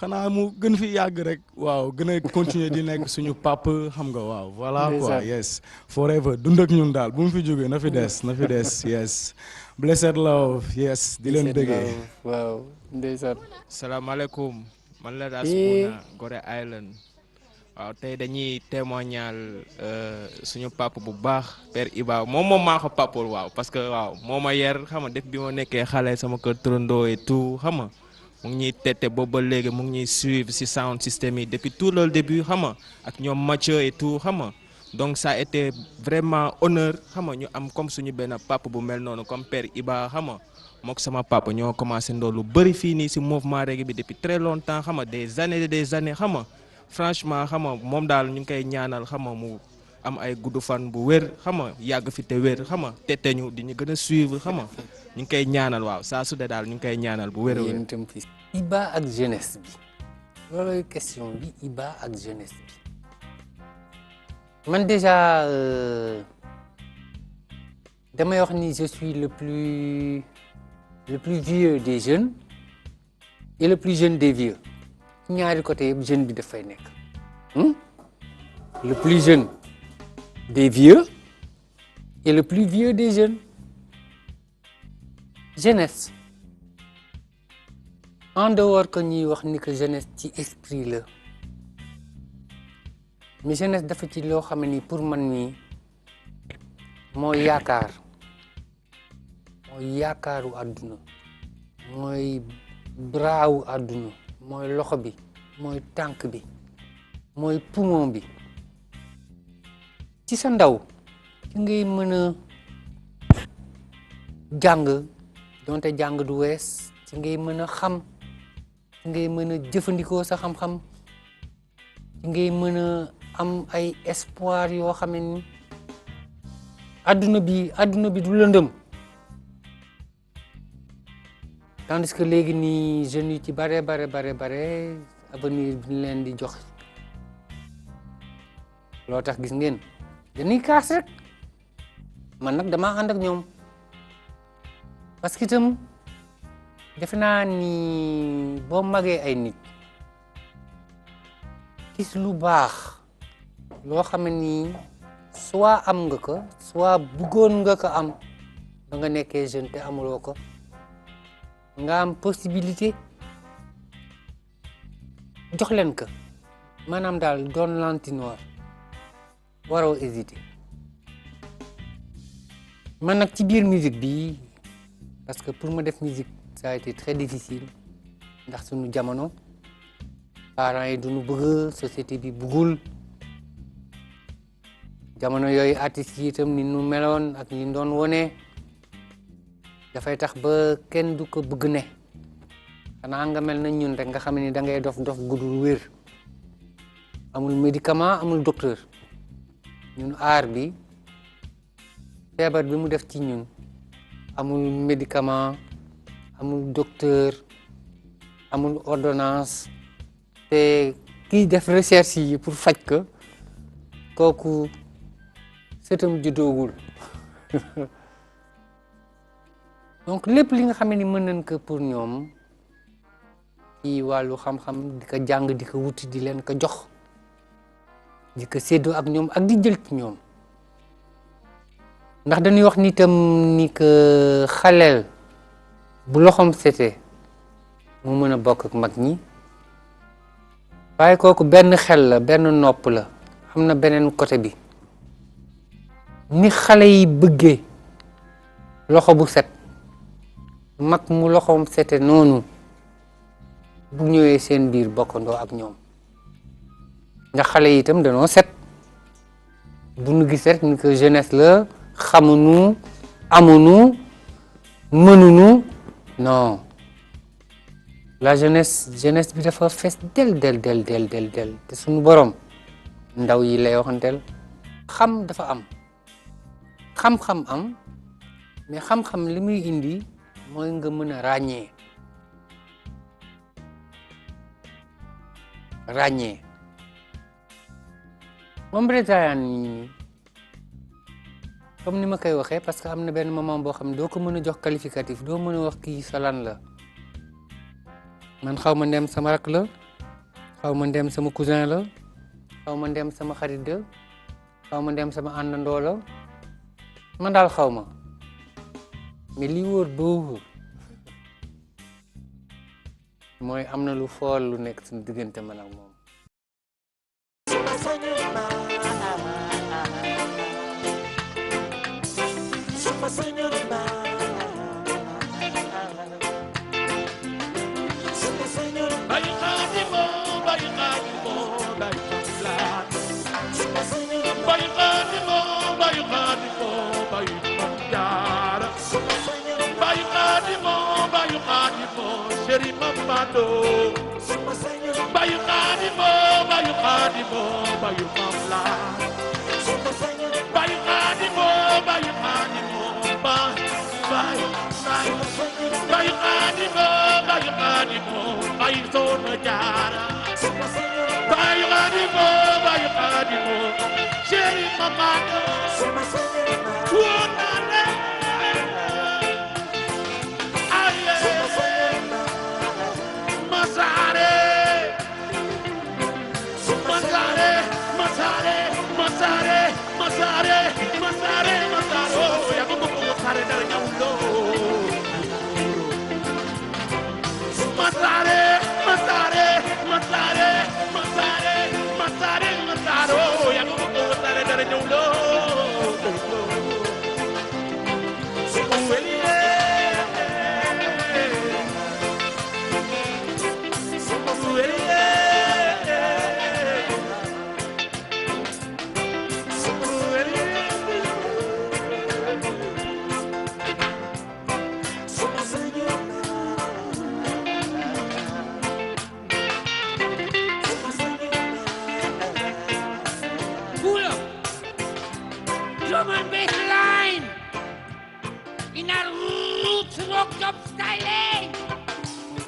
xanaa mu gën fi yàgg rek waaw gën a continuer di nekk suñu pap xam nga waaw voilà quoi yes forever dund ak ñun daal bu mu fi jógee na fi des yes blessed love yes di leen bëggee waaw ndeysaan. salaamaaleykum man la Asmuna Gorée Island waaw tey dañuy témoignal suñu pap bu baax père Iba moom maa ko papul waaw parce que waaw moo ma yer xam nga def bi ma nekkee xale sama kër turandoo et tout xam nga mu ngi ñuy tette boobu ba léegi mu ngi ñuy suivre ci sound système yi depuis tout le début xam nga ak ñoom Mathieu et tout xam nga donc ça a été vraiment honneur xam nga ñu am comme suñu benn papa bu mel noonu comme père Iba xam nga mook sama papa ñoo commencé ndoo lu bëri fii nii ci mouvement reggae bi depuis très longtemps xam nga des années xam nga franchement xam nga moom daal ñu ngi koy ñaanal xam nga mu am ay gudd fan bu wér xam nga yàgg fi te wér xam nga tette ñu di ñu gën a suivre xam nga ñu ngi koy ñaanal waaw saa su dee daal ñu ngi koy ñaanal bu wér a wér. Iba ak jeunesse bi loolu question bi Iba ak jeunesse bi man déjà damay wax ni je suis le plus vieux des jeunes et le plus jeune des vieux ñaari côté yëpp jeune bi dafay nekk le plus jeune des vieux et le plus vieux des jeunes jeunesse en dehors que ñuy wax ni que jeunesse ci esprit la mais jeunesse dafa ci loo xam ni pour man nii mooy yaakaaru àdduna mooy braawu àdduna mooy loxo bi mooy tànk bi mooy poumon bi ci sa ndaw ci ngay mën a jàng donte jàng du wees ci ngay mën a xam ci ngay mën a jëfandikoo sa xam-xam ci ngay mën a am ay espoir yoo xam ne ni adduna bi du lëndëm tandis que léegi nii jeunes yi ci bare avenir bi ñu leen di jox loo tax gis ngeen dañuy kaas rek man nag damaa ànd ak ñoom parce que itam defe naa ni boo magee ay nit gis lu baax loo xam ne nii soit am nga ko soit bëggoon nga ko am ba nga nekkee jeune te amuloo ko nga am possibilité jox leen ko maanaam daal doon lantinoor waroo hésiter man nag ci biir musique bi parce que pour ma def musique ça a été très difficile ndax suñu jamono parents yi duñu bëgg société bi bëggul jamono yooyu artistes yi itam ni nu meloon ak ni doon wone dafay tax ba kenn du ko bëgg ne xanaa nga mel na ñun rek nga xam ni da ngay dof gudul wér amul médicament amul docteur ñun aar bi feebar bi mu def ci ñun amul médicament amul docteur amul ordonnance te kiy def recherche yi pour faj ko kooku sëtam juddoogul donc lépp li nga xam ni mën nañ ko pour ñoom ci wàllu xam-xam di ko jàng di ko wuti di leen ko jox di ko séddoo ak ñoom ak di jël ci ñoom ndax dañuy wax nitam ni que xaleel bu loxoom setee mu mën a bokk ak mag ñi waaye kooku benn xel la benn nopp la am na beneen côté bi ni xale yi bëggee loxo bu set mag mu loxoom sete noonu bu ñëwee seen biir bokkandoo ak ñoom ndax xale yi itam danoo set bu nu gis rek ni que jeunesse la xamuñu amuñu mënuñu non la jeunesse bi dafa fees del te suñu borom ndaw yi lay waxanteel xam dafa am xam-xam am mais xam-xam li muy indi mooy nga mën a ràññee moom Brezayaan nii comme ni ma koy waxee parce que am na benn moment boo xam ne doo ko mën a jox qualificatif doo mën a wax kii sa lan la man xaw ma ndem sama rak la xaw ma ndem sama cousin la xaw ma ndem sama xarit la xaw ma ndem sama àndandoo la man daal xaw ma mais li wóor ba wóor mooy am na lu fool lu nekk suñu diggante man ak moom. Bayu Khadimo, Bayu Khadimo, Bayu Mamla. Bayu Khadimo, Bayu Khadimo, Bayu Khadimo, Bayu Khadimo, Bayu Sona Jara. Bayu Khadimo, Bayu Khadimo, Sheri Mamado. Wonale.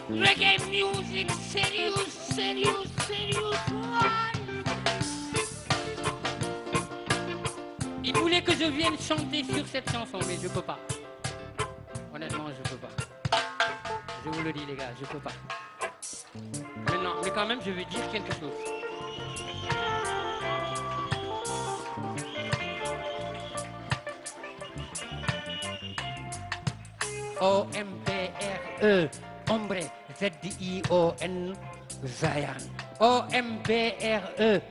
Reggae music, serious one. Il voulait que je vienne chanter sur cette chanson, mais je peux pas. Honnêtement, je peux pas. Je vous le dis, les gars, je peux pas. Maintenant, mais quand même, je veux dire quelque chose. O-M-B-R-E, hombre, Z-I-O-N, Zayan. O-M-B-R-E,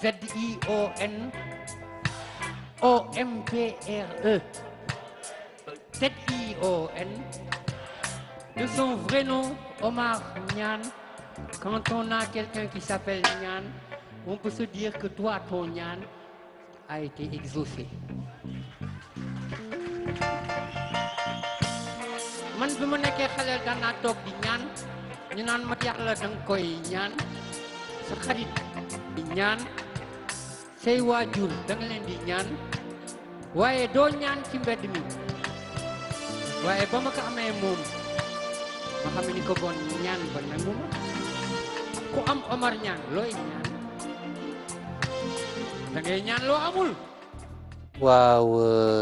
Z-I-O-N, O-M-B-R-E, Z-I-O-N, de son vrai nom, Omar Niane. Quand on a quelqu'un qui s'appelle Niane, on peut se dire que toi, ton Niane a été exaucé. Man bi ma nekkee xale daan naa toog di ñaan ñu naan ma yàlla danga koy ñaan sa xarit di ñaan say waajur danga leen di ñaan waaye doo ñaan ci mbedd mi waaye ba ma ko amee moom ma xam ni ko bon ñaan ba nangu ma ku am Omar ñaan looy ñaan da ngay ñaan loo amul. waaw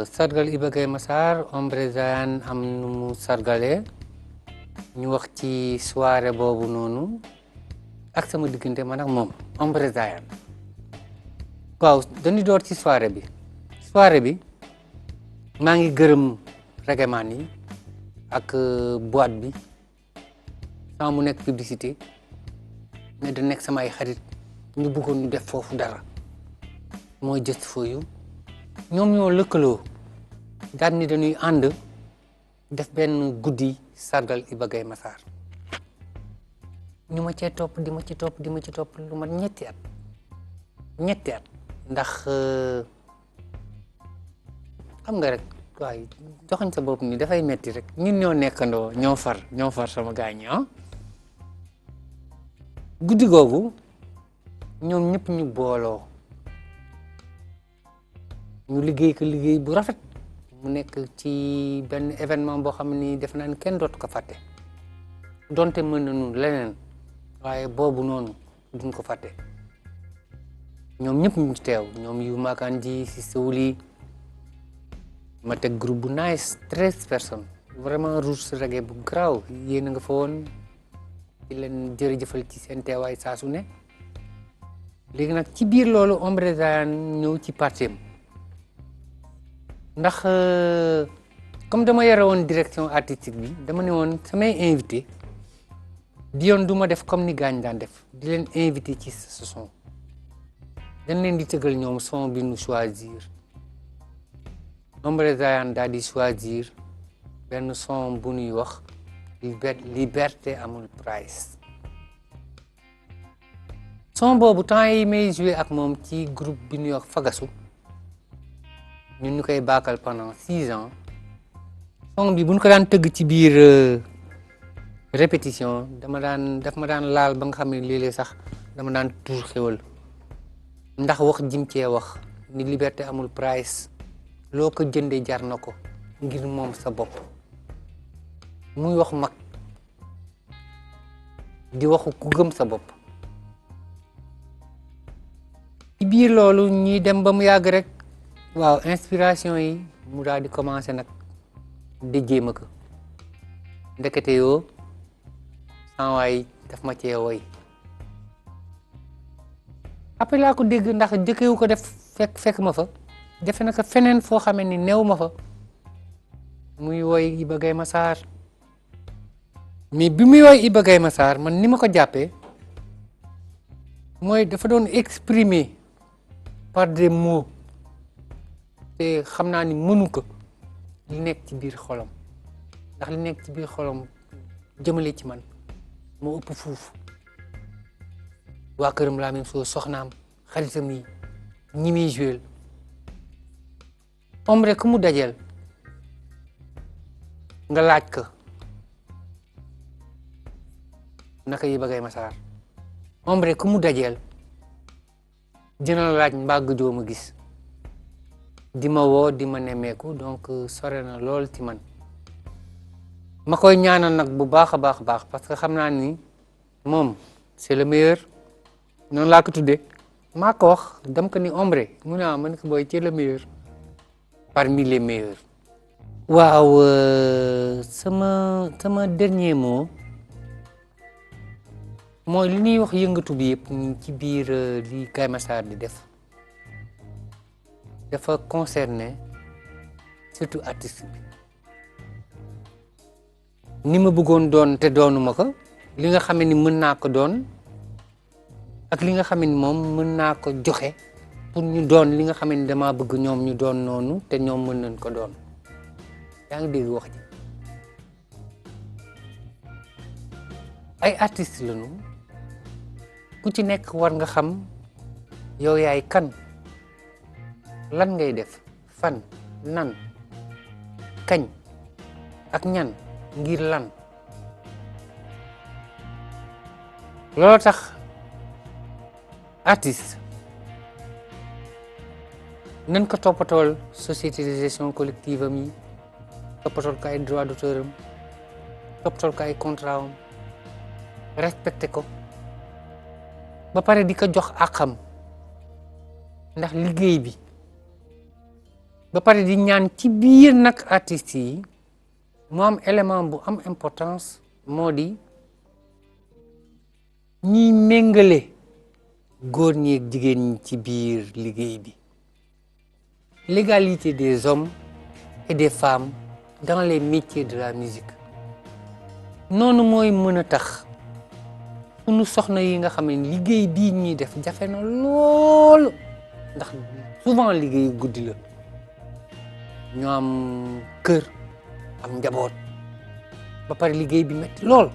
sargal Iba Gaye Massar Ombre Zayan am nu mu sargalee ñu wax ci soirée boobu noonu ak sama diggante man ak moom Ombre Zayan waaw dañuy door ci soirée bi maa ngi gërëm reggaeman yi ak boîte bi sama mu nekk publicité mais da nekk sama ay xarit ñu bëggoon ñu def foofu dara mooy Just For You ñoom ñoo lëkkaloo daal ni dañuy ànd def benn guddi sargal Iba Gaye Massar ñu ma cee topp di ma ci topp lu mat ñetti at ndax xam nga rek waaye joxañ sa bopp ni dafay metti rek ñun ñoo nekkandoo ñoo far sama gaañ ah guddi googu ñoom ñëpp ñu booloo ñu liggéey ko liggéey bu rafet mu nekk ci benn événement boo xam ni def naa ni kenn dootu ko fàtte donte mën nañu leneen waaye boobu noonu duñ ko fàtte ñoom ñëpp ñu teew ñoom yu maakaan ji si sewuli ma teg groupe bu nice 13 personnes vraiment rouge reggae bu garaaw yéen a nga fa woon di leen jërëjëfal ci seen teewaay saa su ne léegi nag ci biir loolu Ombre Zayan ñëw ci partim ndax comme dama yore woon direction artistique bi dama ne woon samay invité di yoon du ma def comme ni gaañ daan def di leen invité ci ce son dañ leen di tëgal ñoom son bi nu choisir Ombre Zayan daal di choisir benn son bu ñuy wax liberté amul price son boobu temps yi may joué ak moom ci groupe bi ñuy wax Fagasu ñun ñu koy baakal pendant 6 ans son bi bu ñu ko daan tëgg ci biir répétition daf ma daan laal ba nga xam ne léeg-léeg sax dama daan tuur xéwal ndax wax jim cee wax ni liberté amul price loo ko jëndee jar na ko ngir moom sa bopp muy wax mag di waxu ku gëm sa bopp ci biir loolu ñuy dem ba mu yàgg rek waaw inspiration yi mu daal di commencé nag déjee ma ko ndekete yoo sans waay daf ma cee woy après laa ko dégg ndax jëkkewu ko def fekk ma fa defe na ko feneen foo xamee ni néew ma fa muy woy Iba Gaye Massar mais bi muy woy Iba Gaye Massar man ni ma ko jàppee mooy dafa doon exprimer par des mots te xam naa ni mënu ko li nekk ci biir xolam ndax li nekk ci biir xolam jëmale ci man moo ëpp fuuf waa këram la même chose soxnaam xaritam yi ñi muy joué Ombre ku mu dajeel nga laaj ko naka Iba Gaye Massar Ombre ku mu dajeel dina la laaj mbàgg joo ma gis di ma woo di ma nemmeeku donc sore na lool ci man ma koy ñaanal nag bu baax a baax parce que xam naa ni moom c'est le meilleur noonu laa ko tuddee maa ko wax dem ko ni Ombre mu ne ma ne ko booy c'est le meilleur parmi les meilleurs. waaw sama dernier mot mooy li ñuy wax yëngatu bi yëpp ci biir li Gaye Massar di def dafa concerné surtout artiste bi ni ma bëggoon doon te doonuma ko li nga xam ni mën naa ko doon ak li nga xam ni moom mën naa ko joxe pour ñu doon li nga xam ni dama bëgg ñoom ñu doon noonu te ñoom mën nañ ko doon yaa ngi dégg wax ji ay artistes lañu ku ci nekk war nga xam yow yaay kan lan ngay def fan nan kañ ak ñan ngir lan loolu tax artiste nañ ko toppatool société de gestion collective am yi toppatool ko ay droit d'auteur am toppatool ko ay contrat am respecté ko ba pare di ko jox àqam ndax liggéey bi ba pare di ñaan ci biir nag artistes yi mu am élément bu am importance moo di ñiy méngale góor ñi ak jigéen ñi ci biir liggéey bi l'égalité des hommes et des femmes dans les métiers de la musique noonu mooy mën a tax sunu soxna yi nga xam ne liggéey bii ñuy def jafe na lool ndax souvent liggéeyu guddi la ñu am kër am njaboot ba pare liggéey bi metti lool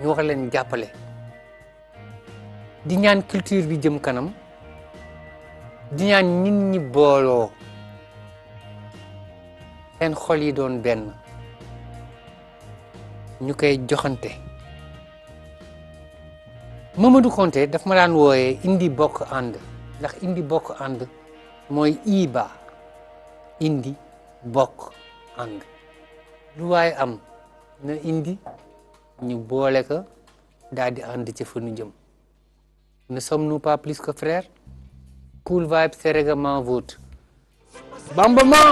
ñu war leen jàppale di ñaan culture bi jëm kanam di ñaan nit ñi booloo seen xol yi doon benn ñu koy joxante Mamadou Konté daf ma daan wooyee indi bokk ànd ndax indi bokk ànd mooy IBA indi bokk ànd lu waaye am na indi ñu boole ko daal di ànd ci fa nu jëm ne sommes-nous pas plus que frères Cool Vibes c'est règlement vote Bamba ma